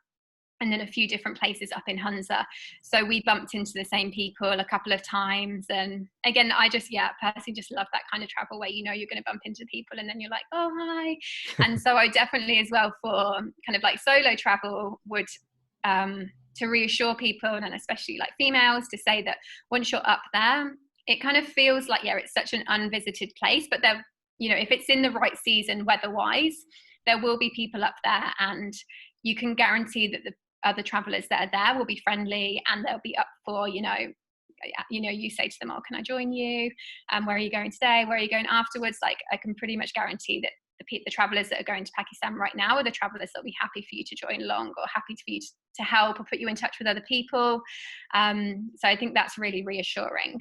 B: and then a few different places up in Hunza. So we bumped into the same people a couple of times. And again, I just, personally just love that kind of travel where, you know, you're going to bump into people and then you're like, oh, hi. And so I definitely, as well, for kind of like solo travel, would, to reassure people, and especially like females, to say that once you're up there, it kind of feels like, it's such an unvisited place, but there, you know, if it's in the right season weather-wise, there will be people up there, and you can guarantee that the other travelers that are there will be friendly, and they'll be up for, you know, you say to them, oh, can I join you? Where are you going today? Where are you going afterwards? Like, I can pretty much guarantee that the travelers that are going to Pakistan right now are the travelers that will be happy for you to join along, or happy for you to help or put you in touch with other people. So I think that's really reassuring.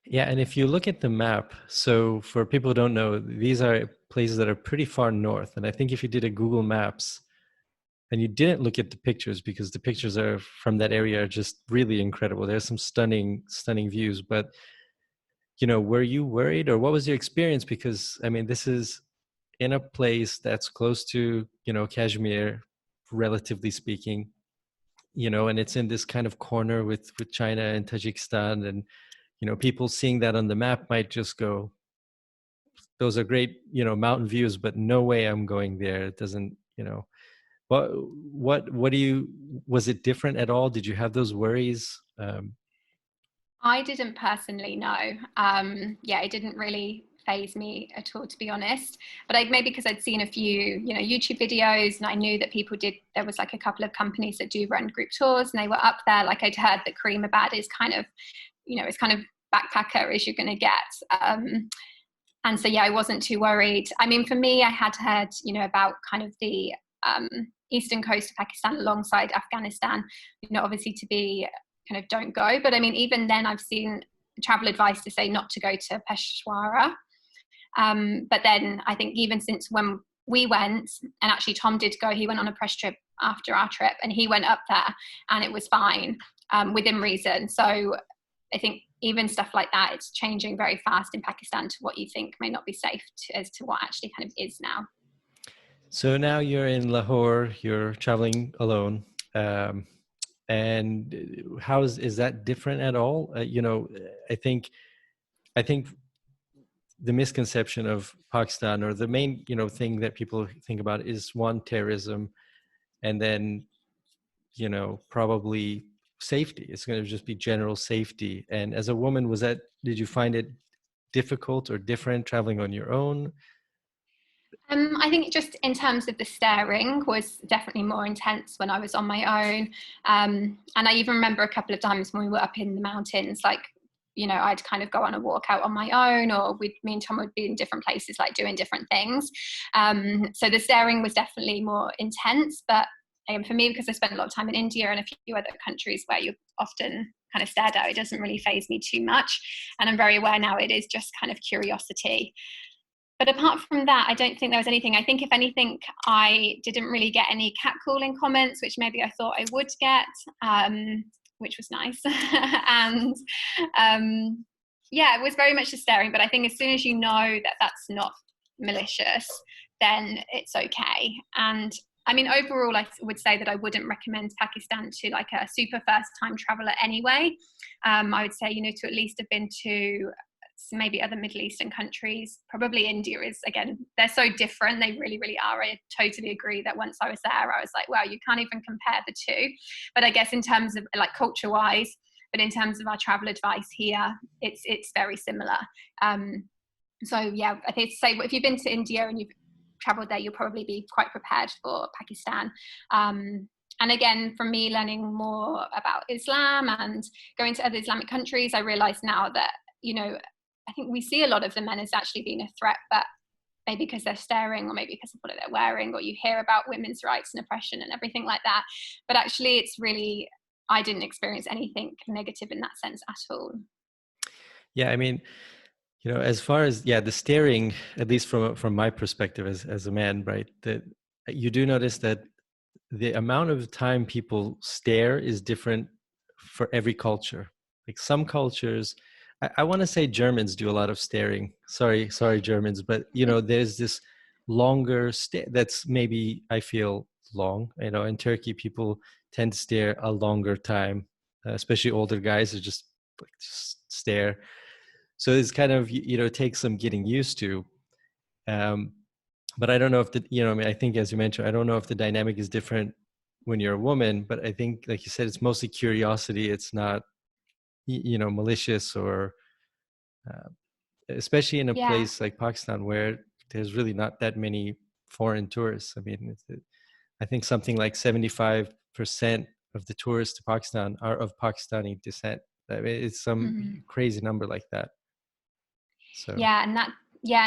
A: Yeah, and if you look at the map, so for people who don't know, these are places that are pretty far north. And I think if you did a Google Maps and you didn't look at the pictures, because the pictures are from that area are just really incredible. There's some stunning views. But, you know, were you worried, or what was your experience? Because, I mean, this is in a place that's close to, you know, Kashmir, relatively speaking, you know, and it's in this kind of corner with China and Tajikistan. And, you know, people seeing that on the map might just go, those are great, you know, mountain views, but no way I'm going there. It doesn't, you know, what do you, was it different at all? Did you have those worries?
B: I didn't personally know. It didn't really phase me at all, to be honest. But maybe because I'd seen a few, you know, YouTube videos, and I knew that people did. There was like a couple of companies that do run group tours, and they were up there. Like, I'd heard that Karimabad is kind of, you know, it's kind of backpacker as you're going to get. And so, I wasn't too worried. I mean, for me, I had heard, you know, about kind of the eastern coast of Pakistan alongside Afghanistan, you know, obviously to be kind of don't go. But I mean, even then I've seen travel advice to say not to go to Peshawar. But then I think even since when we went, and actually Tom did go, he went on a press trip after our trip, and he went up there and it was fine, within reason. So I think even stuff like that, it's changing very fast in Pakistan to what you think may not be safe as to what actually kind of is now.
A: So now you're in Lahore, you're traveling alone. And how is that different at all? You know, I think the misconception of Pakistan, or the main, you know, thing that people think about, is one, terrorism, and then, you know, probably safety. It's going to just be general safety. And as a woman, did you find it difficult or different traveling on your own?
B: I think just in terms of the staring was definitely more intense when I was on my own. And I even remember a couple of times when we were up in the mountains, like, you know, I'd kind of go on a walk out on my own, or me and Tom would be in different places, like doing different things. So the staring was definitely more intense. But for me, because I spent a lot of time in India and a few other countries where you're often kind of stared at. It doesn't really faze me too much. And I'm very aware now it is just kind of curiosity. But apart from that, I don't think there was anything. I think if anything, I didn't really get any catcalling comments, which maybe I thought I would get, which was nice. And yeah, it was very much just staring. But I think as soon as you know that that's not malicious, then it's okay. And I mean, overall, I would say that I wouldn't recommend Pakistan to like a super first time traveler anyway. I would say, to at least have been to maybe other Middle Eastern countries. Probably India is, again, they're so different. They really, really are. I totally agree that once I was there, I was like, wow, you can't even compare the two. But I guess in terms of like culture wise, but in terms of our travel advice here, it's very similar. So yeah, I think say if you've been to India and you've traveled there, you'll probably be quite prepared for Pakistan. And again, from me learning more about Islam and going to other Islamic countries, I realize now that, I think we see a lot of the men as actually being a threat, but maybe because they're staring or maybe because of what they're wearing, or you hear about women's rights and oppression and everything like that. But actually it's really, I didn't experience anything negative in that sense at all.
A: Yeah, I mean, as far as the staring, at least from my perspective as a man, right, that you do notice that the amount of time people stare is different for every culture. Like some cultures, I want to say Germans do a lot of staring. Sorry, Germans, but there's this longer stare that's maybe, I feel, long. In Turkey, people tend to stare a longer time, especially older guys who just stare. So it's kind of, takes some getting used to. But I don't know if I think, as you mentioned, I don't know if the dynamic is different when you're a woman, but I think, like you said, it's mostly curiosity. It's not, malicious or, especially in a place like Pakistan where there's really not that many foreign tourists. I mean, I think something like 75% of the tourists to Pakistan are of Pakistani descent. I mean, it's some crazy number like that. So
B: and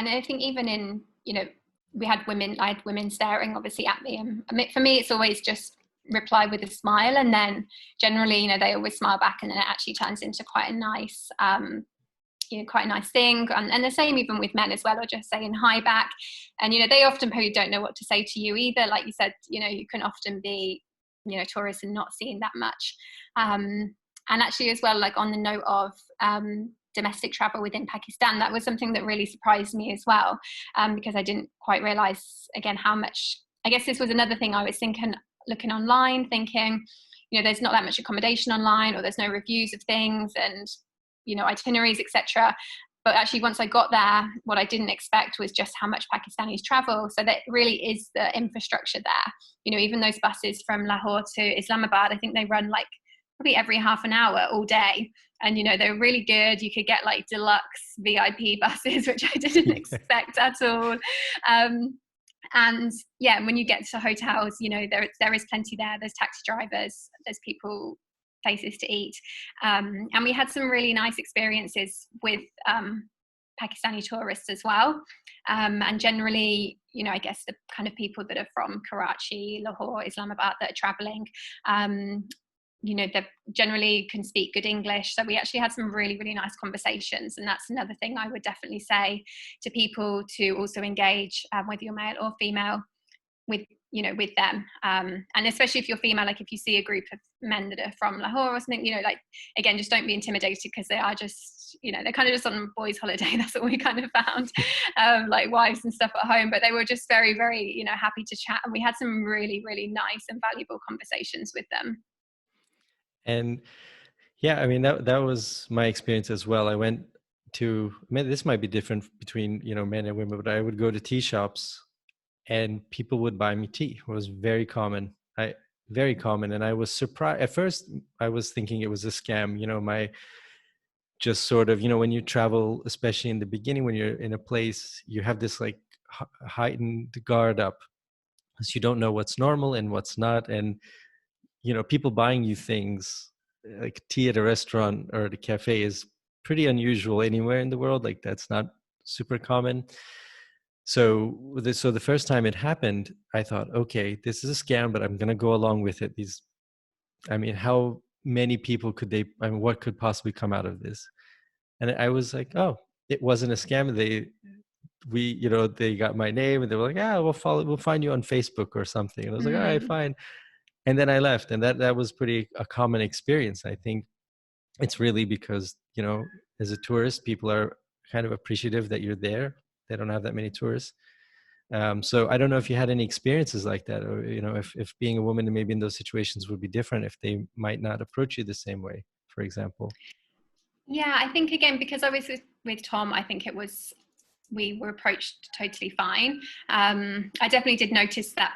B: I think even in, I had women staring obviously at me, and for me it's always just reply with a smile, and then generally they always smile back, and then it actually turns into quite a nice thing. And the same even with men as well, or just saying hi back. And they often probably don't know what to say to you either. Like you said, you can often be tourists and not seeing that much. And actually as well, like on the note of domestic travel within Pakistan, that was something that really surprised me as well, because I didn't quite realize, again, how much, I guess this was another thing I was thinking, looking online, thinking, there's not that much accommodation online, or there's no reviews of things and, itineraries, etc. But actually, once I got there, what I didn't expect was just how much Pakistanis travel. So that really is the infrastructure there. Even those buses from Lahore to Islamabad, I think they run like probably every half an hour all day. And, they're really good. You could get like deluxe VIP buses, which I didn't expect at all. And yeah, when you get to hotels, there is plenty there. There's taxi drivers, there's people, places to eat. And we had some really nice experiences with Pakistani tourists as well. And generally, I guess the kind of people that are from Karachi, Lahore, Islamabad that are traveling, they generally can speak good English. So we actually had some really, really nice conversations. And that's another thing I would definitely say to people, to also engage, whether you're male or female, with them. And especially if you're female, like if you see a group of men that are from Lahore or something, like, again, just don't be intimidated, because they are just, they're kind of just on boys' holiday. That's what we kind of found, like wives and stuff at home. But they were just very, very, happy to chat. And we had some really, really nice and valuable conversations with them.
A: And yeah, I mean, that was my experience as well. I went to, this might be different between, men and women, but I would go to tea shops and people would buy me tea. It was very common. Very common. And I was surprised. At first, I was thinking it was a scam. My just sort of, when you travel, especially in the beginning, when you're in a place, you have this like heightened guard up, because you don't know what's normal and what's not. And, people buying you things like tea at a restaurant or at a cafe is pretty unusual anywhere in the world. Like that's not super common. So the first time it happened, I thought, okay, this is a scam, but I'm going to go along with it. How many people could they, I mean, what could possibly come out of this? And I was like, oh, it wasn't a scam. They got my name and they were like, we'll find you on Facebook or something. And I was like, all right, fine. And then I left, and that was pretty a common experience. I think it's really because, as a tourist, people are kind of appreciative that you're there. They don't have that many tourists. So I don't know if you had any experiences like that, or, if being a woman maybe in those situations would be different, if they might not approach you the same way, for example.
B: Yeah, I think again, because I was with Tom, I think we were approached totally fine. I definitely did notice that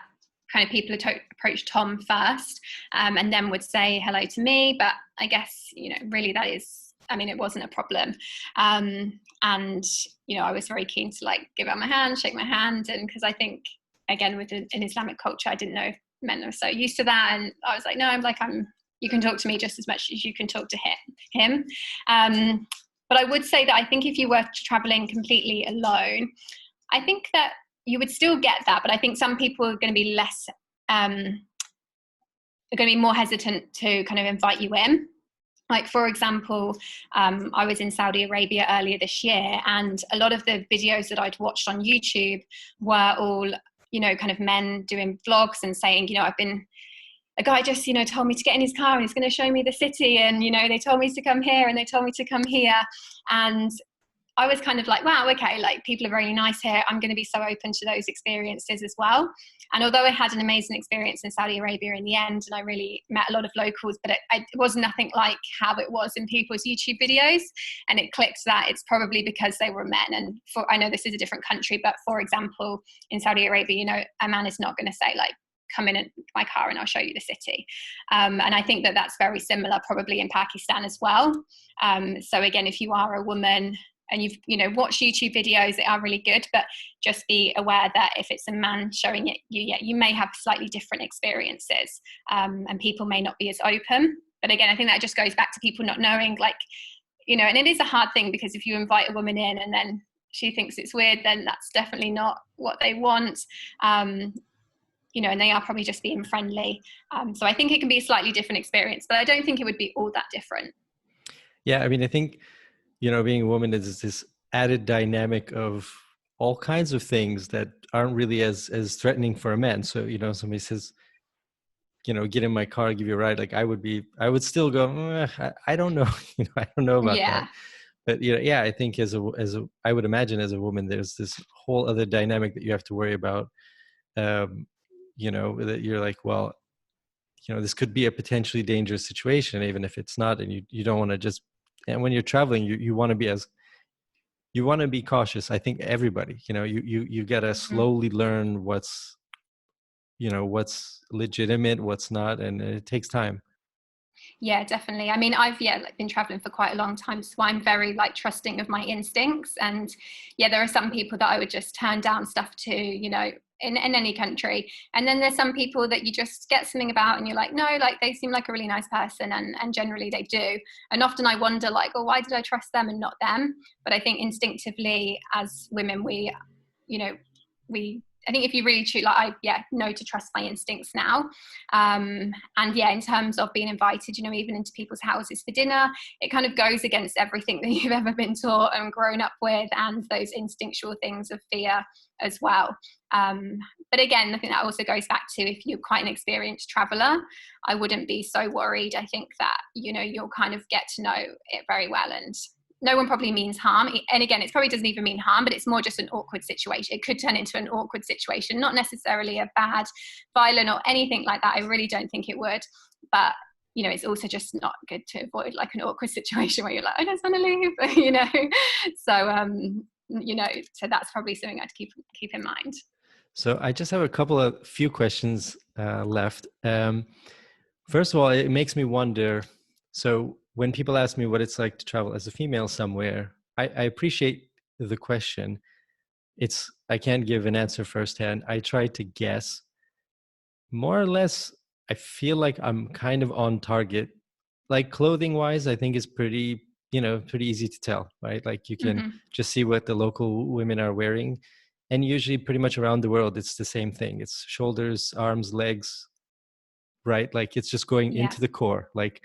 B: kind of people approached Tom first, and then would say hello to me. But I guess, really it wasn't a problem. And, I was very keen to like give out my hand, shake my hand. And because I think, again, within Islamic culture, I didn't know if men are so used to that. And I was like, no, you can talk to me just as much as you can talk to him. But I would say that I think if you were traveling completely alone, I think that you would still get that. But I think some people are going to be are going to be more hesitant to kind of invite you in. Like, for example, I was in Saudi Arabia earlier this year, and a lot of the videos that I'd watched on YouTube were all, kind of men doing vlogs and saying, a guy just, told me to get in his car and he's going to show me the city. And, they told me to come here and they told me to come here. And I was kind of like, wow, okay, like people are very nice here. I'm going to be so open to those experiences as well. And although I had an amazing experience in Saudi Arabia in the end, and I really met a lot of locals, but it was nothing like how it was in people's YouTube videos. And it clicked that it's probably because they were men. And I know this is a different country, but for example, in Saudi Arabia, a man is not going to say like, come in my car and I'll show you the city. And I think that that's very similar probably in Pakistan as well. So again, if you are a woman and you've watched YouTube videos, they are really good, but just be aware that if it's a man showing it you may have slightly different experiences, and people may not be as open. But again, I think that just goes back to people not knowing, like, and it is a hard thing, because if you invite a woman in and then she thinks it's weird, then that's definitely not what they want. And they are probably just being friendly. So I think it can be a slightly different experience, but I don't think it would be all that different.
A: Yeah, I think, being a woman is this added dynamic of all kinds of things that aren't really as threatening for a man. So, somebody says, get in my car, I'll give you a ride. Like I would still go, I don't know. I don't know about that. But, I think I would imagine as a woman, there's this whole other dynamic that you have to worry about. That you're like, well, this could be a potentially dangerous situation, even if it's not. And you don't want to just, and when you're traveling, you want to be cautious. I think everybody, you got to slowly learn what's legitimate, what's not. And it takes time.
B: Yeah, definitely. I've been traveling for quite a long time, so I'm very trusting of my instincts. And there are some people that I would just turn down stuff to, in any country. And then there's some people that you just get something about and you're like, no, like they seem like a really nice person, and generally they do. And often I wonder like, oh, why did I trust them and not them? But I think instinctively as women, I think if you really choose, I know to trust my instincts now. And in terms of being invited, even into people's houses for dinner, it kind of goes against everything that you've ever been taught and grown up with, and those instinctual things of fear as well. But again, I think that also goes back to, if you're quite an experienced traveler, I wouldn't be so worried. I think that, you'll kind of get to know it very well, and no one probably means harm. And again, it probably doesn't even mean harm, but it's more just an awkward situation. It could turn into an awkward situation, not necessarily a bad, violent or anything like that. I really don't think it would. But, it's also just not good to avoid like an awkward situation where you're like, I just want to leave, So, so that's probably something I'd keep in mind.
A: So I just have a few questions left. First of all, it makes me wonder, so when people ask me what it's like to travel as a female somewhere, I appreciate the question. I can't give an answer firsthand. I try to guess. More or less, I feel like I'm kind of on target. Like clothing wise, I think is pretty easy to tell, right? Like you can just see what the local women are wearing. And usually pretty much around the world, it's the same thing. It's shoulders, arms, legs, right? Like it's just going into the core. Like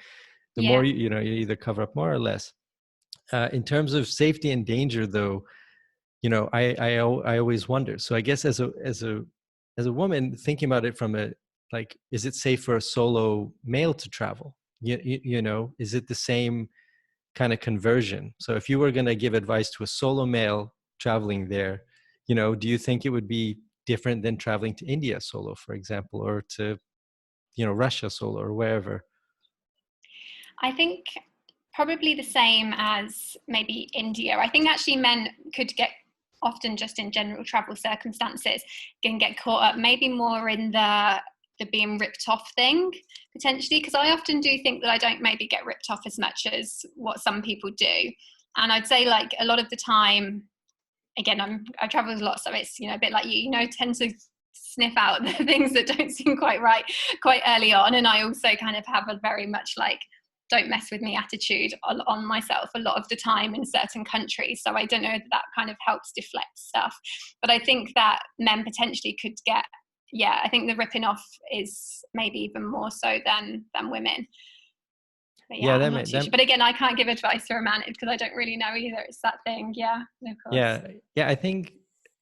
A: The more
B: Yeah.
A: you know, you either cover up more or less. In terms of safety and danger, though, you know, I always wonder. So I guess as a woman, thinking about it from a, like, is it safe for a solo male to travel? You know, is it the same kind of conversion? So if you were going to give advice to a solo male traveling there, you know, do you think it would be different than traveling to India solo, for example, or to, you know, Russia solo or wherever?
B: I think probably the same as maybe India. I think actually men could get, often just in general travel circumstances, can get caught up maybe more in the being ripped off thing potentially, because I often do think that I don't maybe get ripped off as much as what some people do. And I'd say like a lot of the time, again, I travel a lot, so it's, you know, a bit like you know, tend to sniff out the things that don't seem quite right quite early on. And I also kind of have a very much like, don't mess with me attitude on myself a lot of the time in certain countries. So I don't know if that kind of helps deflect stuff. But I think that men potentially could get, yeah, I think the ripping off is maybe even more so than women. But yeah,
A: Yeah,
B: I'm not too sure. But again, I can't give advice for a man because I don't really know either. It's that thing. Yeah, of course.
A: yeah. I think,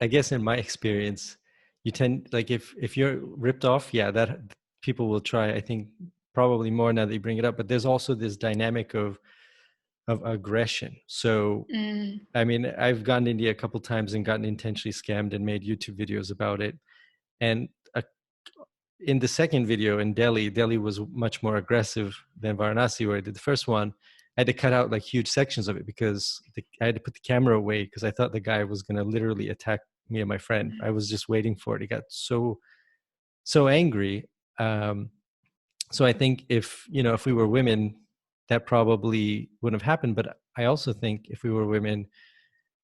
A: I guess in my experience, you tend, like, if you're ripped off, yeah, that people will try. I think probably more now that you bring it up. But there's also this dynamic of aggression. So I mean, I've gone to India a couple times and gotten intentionally scammed and made YouTube videos about it. And in the second video in Delhi was much more aggressive than Varanasi, where I did the first one. I had to cut out like huge sections of it because I had to put the camera away because I thought the guy was going to literally attack me and my friend. I was just waiting for it. He got so angry. So I think if, you know, if we were women, that probably wouldn't have happened. But I also think if we were women,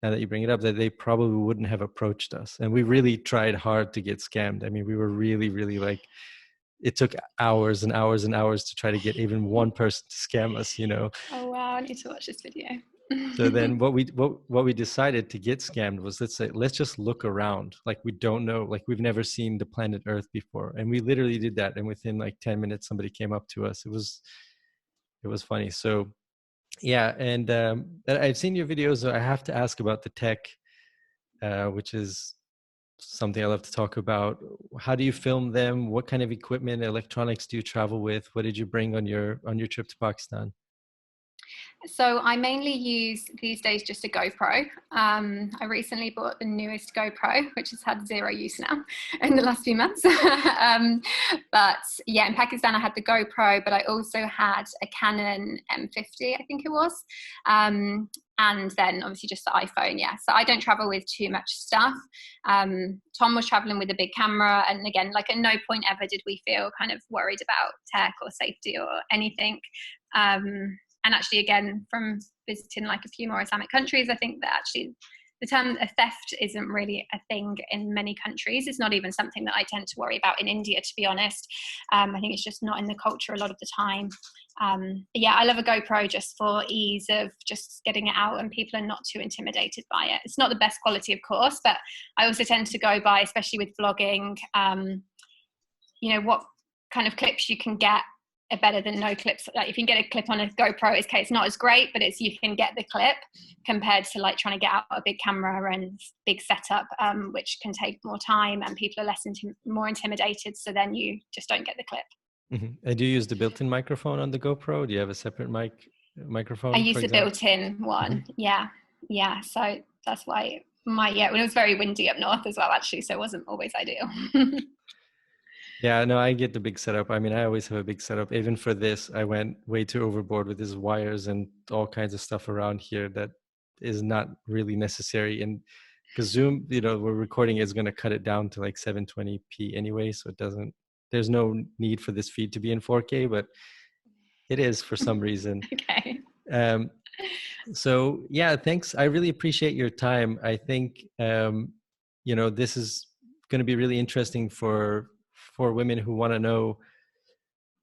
A: now that you bring it up, that they probably wouldn't have approached us. And we really tried hard to get scammed. I mean, we were really, really like, it took hours and hours and hours to try to get even one person to scam us, you know.
B: Oh wow, I need to watch this video.
A: So then what we decided to get scammed was, let's just look around. Like, we don't know, like, we've never seen the planet Earth before. And we literally did that. And within like 10 minutes, somebody came up to us. It was funny. So yeah. And I've seen your videos. So I have to ask about the tech, which is something I love to talk about. How do you film them? What kind of equipment, electronics do you travel with? What did you bring on your trip to Pakistan?
B: So I mainly use these days just a GoPro. I recently bought the newest GoPro, which has had zero use now in the last few months. But yeah, in Pakistan I had the GoPro, but I also had a Canon M50, I think it was. And then obviously just the iPhone, yeah. So I don't travel with too much stuff. Tom was traveling with a big camera, and again, like at no point ever did we feel kind of worried about tech or safety or anything. And actually, again, from visiting like a few more Islamic countries, I think that actually the term theft isn't really a thing in many countries. It's not even something that I tend to worry about in India, to be honest. I think it's just not in the culture a lot of the time. Yeah, I love a GoPro just for ease of just getting it out, and people are not too intimidated by it. It's not the best quality, of course, but I also tend to go by, especially with vlogging, you know, what kind of clips you can get are better than no clips. Like if you can get a clip on a GoPro, it's not as great, but it's, you can get the clip compared to like trying to get out a big camera and big setup, which can take more time and people are more intimidated. So then you just don't get the clip.
A: Mm-hmm. And do you use the built-in microphone on the GoPro? Do you have a separate microphone?
B: I use the built-in one. Mm-hmm. Yeah. So that's why it was very windy up north as well, actually. So it wasn't always ideal.
A: Yeah, no, I get the big setup. I mean, I always have a big setup. Even for this, I went way too overboard with these wires and all kinds of stuff around here that is not really necessary. And because Zoom, you know, we're recording is going to cut it down to like 720p anyway. So there's no need for this feed to be in 4K, but it is for some reason.
B: Okay.
A: So yeah, thanks. I really appreciate your time. I think, you know, this is going to be really interesting for women who want to know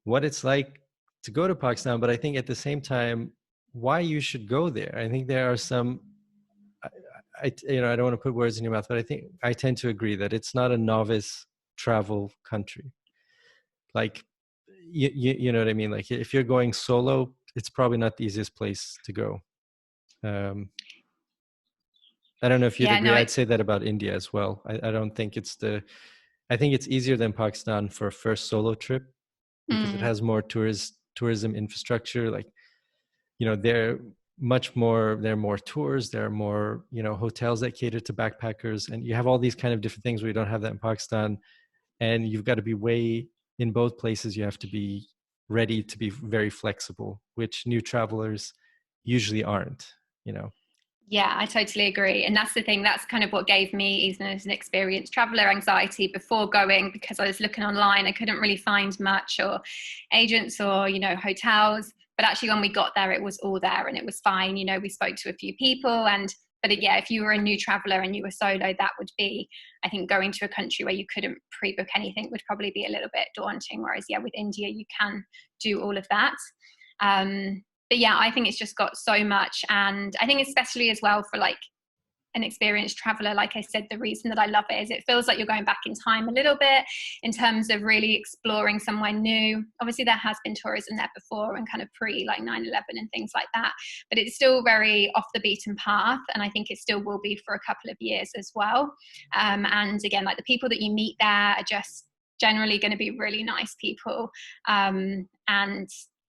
A: what it's like to go to Pakistan, but I think at the same time, why you should go there. I think there are some, you know, I don't want to put words in your mouth, but I think I tend to agree that it's not a novice travel country. Like, you know what I mean? Like if you're going solo, it's probably not the easiest place to go. I don't know if you'd
B: Yeah,
A: agree.
B: no,
A: I'd say that about India as well. I don't think I think it's easier than Pakistan for a first solo trip because it has more tourism infrastructure. Like, there are more tours, there are more, hotels that cater to backpackers, and you have all these kind of different things where you don't have that in Pakistan. And you've got to be in both places, you have to be ready to be very flexible, which new travelers usually aren't.
B: yeah, I totally agree. And that's the thing, that's kind of what gave me, even as an experienced traveler, anxiety before going, because I was looking online, I couldn't really find much, or agents, or, hotels. But actually, when we got there, it was all there and it was fine. We spoke to a few people, but yeah, if you were a new traveler and you were solo, that would be, I think, going to a country where you couldn't pre-book anything would probably be a little bit daunting. Whereas, yeah, with India, you can do all of that. But yeah, I think it's just got so much. And I think especially as well for like an experienced traveler, like I said, the reason that I love it is it feels like you're going back in time a little bit in terms of really exploring somewhere new. Obviously there has been tourism there before and kind of pre like 9/11 and things like that, but it's still very off the beaten path, and I think it still will be for a couple of years as well. And again, like the people that you meet there are just generally going to be really nice people. And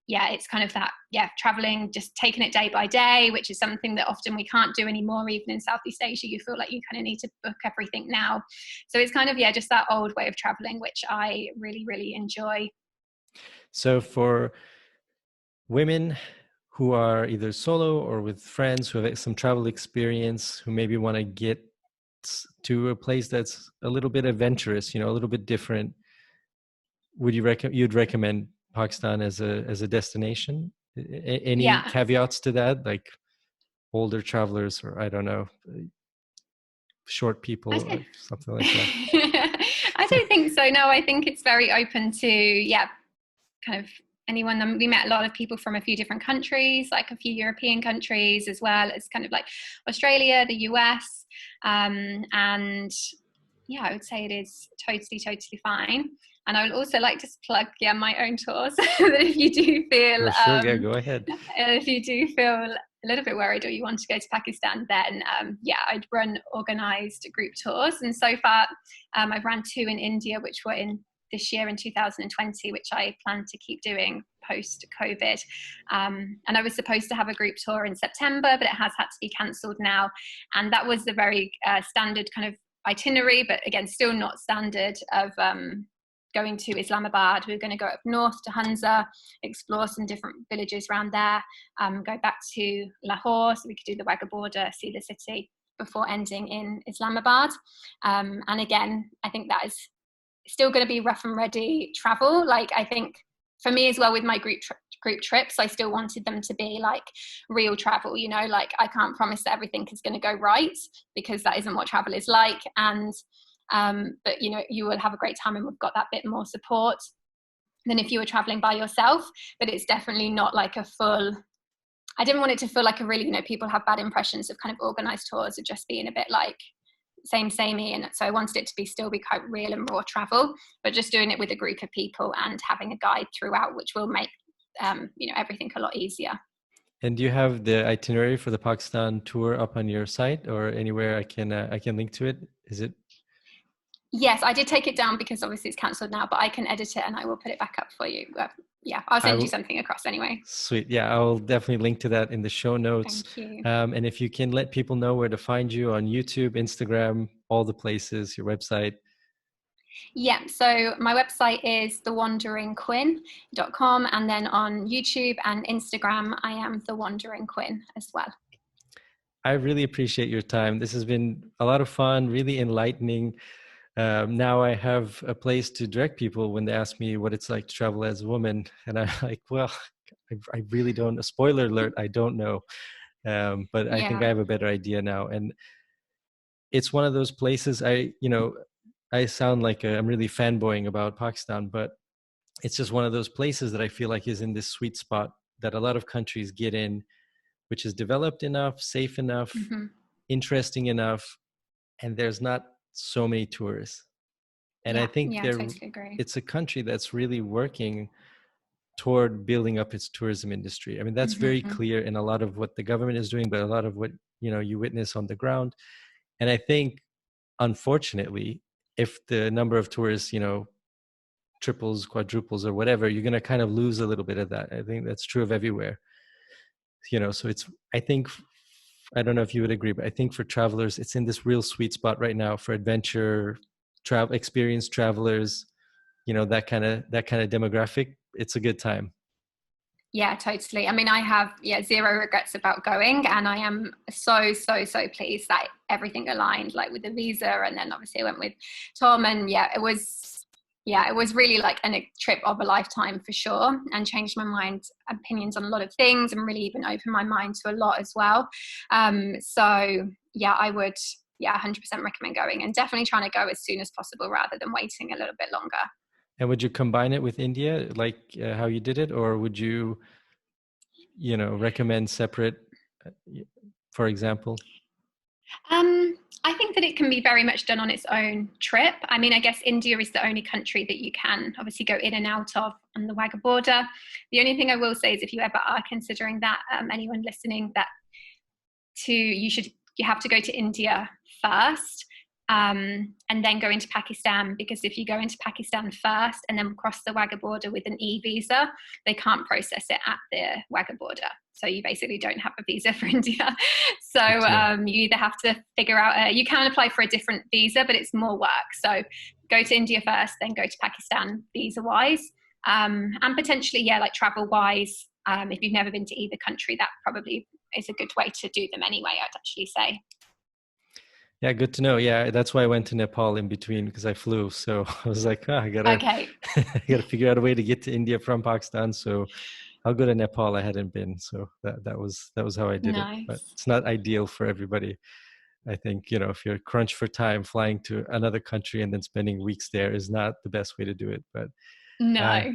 B: yeah, it's kind of that, traveling, just taking it day by day, which is something that often we can't do anymore. Even in Southeast Asia, you feel like you kind of need to book everything now. So it's kind of, just that old way of traveling, which I really, really enjoy.
A: So for women who are either solo or with friends who have some travel experience, who maybe want to get to a place that's a little bit adventurous, a little bit different, you'd recommend Pakistan as a destination? Any
B: Yeah.
A: caveats to that, like older travelers, or I don't know, short people, or something like that?
B: I don't think so. No, I think it's very open to, kind of anyone. We met a lot of people from a few different countries, like a few European countries, as well as kind of like Australia, the US. And yeah, I would say it is totally fine. And I would also like to plug, my own tours. That if you do feel,
A: For sure, yeah, go ahead.
B: if you do feel a little bit worried or you want to go to Pakistan, then I'd run organized group tours. And so far, I've ran 2 in India, which were in this year in 2020, which I plan to keep doing post COVID. And I was supposed to have a group tour in September, but it has had to be cancelled now. And that was the very standard kind of itinerary, but again, still not standard, of going to Islamabad. We're going to go up north to Hunza, explore some different villages around there, go back to Lahore so we could do the Wagah border, see the city, before ending in Islamabad. And again, I think that is still going to be rough and ready travel. Like, I think for me as well, with my group trips, I still wanted them to be like real travel, like I can't promise that everything is going to go right, because that isn't what travel is like. And but you will have a great time, and we've got that bit more support than if you were traveling by yourself. But it's definitely not like a full, I didn't want it to feel like a really, people have bad impressions of kind of organized tours of just being a bit like samey, and so I wanted it to still be quite real and raw travel, but just doing it with a group of people and having a guide throughout, which will make everything a lot easier.
A: And do you have the itinerary for the Pakistan tour up on your site, or anywhere I can link to it? Is it?
B: Yes, I did take it down because obviously it's cancelled now, but I can edit it and I will put it back up for you. I'll send you something across anyway.
A: Sweet. Yeah, I'll definitely link to that in the show notes.
B: Thank you.
A: And if you can let people know where to find you on YouTube, Instagram, all the places, your website.
B: Yeah, so my website is thewanderingquinn.com, and then on YouTube and Instagram, I am The Wandering Quinn as well.
A: I really appreciate your time. This has been a lot of fun, really enlightening. Now I have a place to direct people when they ask me what it's like to travel as a woman. And I'm like, well, I really don't, a spoiler alert, I don't know. But I think I have a better idea now. And it's one of those places I sound like I'm really fanboying about Pakistan, but it's just one of those places that I feel like is in this sweet spot that a lot of countries get in, which is developed enough, safe enough, interesting enough, and there's not so many tourists. And I think
B: totally agree.
A: it's a country that's really working toward building up its tourism industry. I mean, that's very
B: Mm-hmm.
A: clear in a lot of what the government is doing, but a lot of what, you witness on the ground. And I think, unfortunately, if the number of tourists, triples, quadruples, or whatever, you're going to kind of lose a little bit of that. I think that's true of everywhere. So I think, I don't know if you would agree, but I think for travelers, it's in this real sweet spot right now for adventure, experienced travelers, that kind of demographic. It's a good time.
B: Yeah, totally. I mean, I have zero regrets about going, and I am so pleased that everything aligned, like with the visa, and then obviously I went with Tom, and it was really like a trip of a lifetime for sure, and changed my opinions on a lot of things, and really even opened my mind to a lot as well. So yeah, I would 100% recommend going, and definitely trying to go as soon as possible rather than waiting a little bit longer.
A: And would you combine it with India, like how you did it, or would you, recommend separate, uh, for example?
B: I think that it can be very much done on its own trip. I mean, I guess India is the only country that you can obviously go in and out of on the Wagah border. The only thing I will say is, if you ever are considering that, anyone listening, that you have to go to India first, and then go into Pakistan, because if you go into Pakistan first and then cross the Wagah border with an e-visa, they can't process it at the Wagah border. So you basically don't have a visa for India. So you either have to figure out, you can apply for a different visa, but it's more work. So go to India first, then go to Pakistan visa-wise. And potentially, like travel-wise, if you've never been to either country, that probably is a good way to do them anyway, I'd actually say.
A: Yeah, good to know. Yeah, that's why I went to Nepal in between, because I flew. So I was like, I gotta,
B: Okay.
A: I gotta figure out a way to get to India from Pakistan. So I'll go to Nepal. I hadn't been, so that was how I did it. But
B: Nice.
A: it's not ideal for everybody. I think, if you're crunched for time, flying to another country and then spending weeks there is not the best way to do it. But
B: No.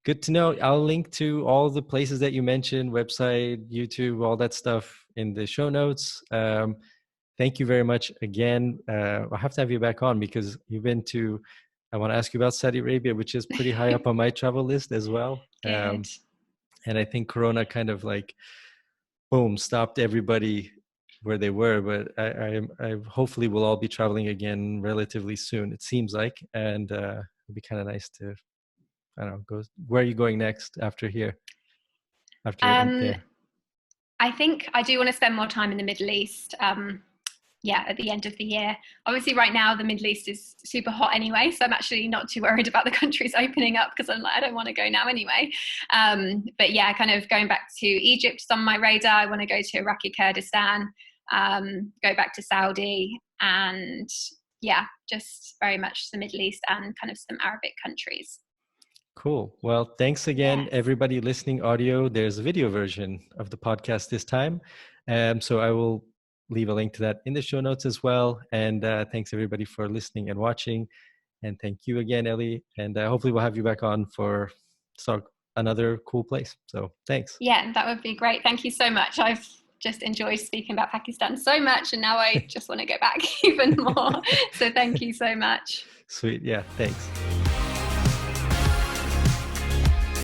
A: good to know. I'll link to all the places that you mentioned, website, YouTube, all that stuff in the show notes. Thank you very much again. I'll have to have you back on, because I want to ask you about Saudi Arabia, which is pretty high up on my travel list as well.
B: Good.
A: And I think Corona kind of like, boom, stopped everybody where they were. But I hopefully we'll all be traveling again relatively soon, it seems like. And it'll be kind of nice to, I don't know, go. Where are you going next after here? After there?
B: I think I do want to spend more time in the Middle East. At the end of the year. Obviously, right now the Middle East is super hot anyway, so I'm actually not too worried about the countries opening up, because I'm like, I don't want to go now anyway. But kind of going back to Egypt is on my radar. I want to go to Iraqi Kurdistan, go back to Saudi, and just very much the Middle East and kind of some Arabic countries.
A: Cool. Well, thanks again, everybody listening audio. There's a video version of the podcast this time. So I will leave a link to that in the show notes as well. And thanks everybody for listening and watching. And thank you again, Ellie. And hopefully we'll have you back on for another cool place. So thanks.
B: Yeah, that would be great. Thank you so much. I've just enjoyed speaking about Pakistan so much, and now I just want to go back even more. So thank you so much.
A: Sweet. Yeah, thanks.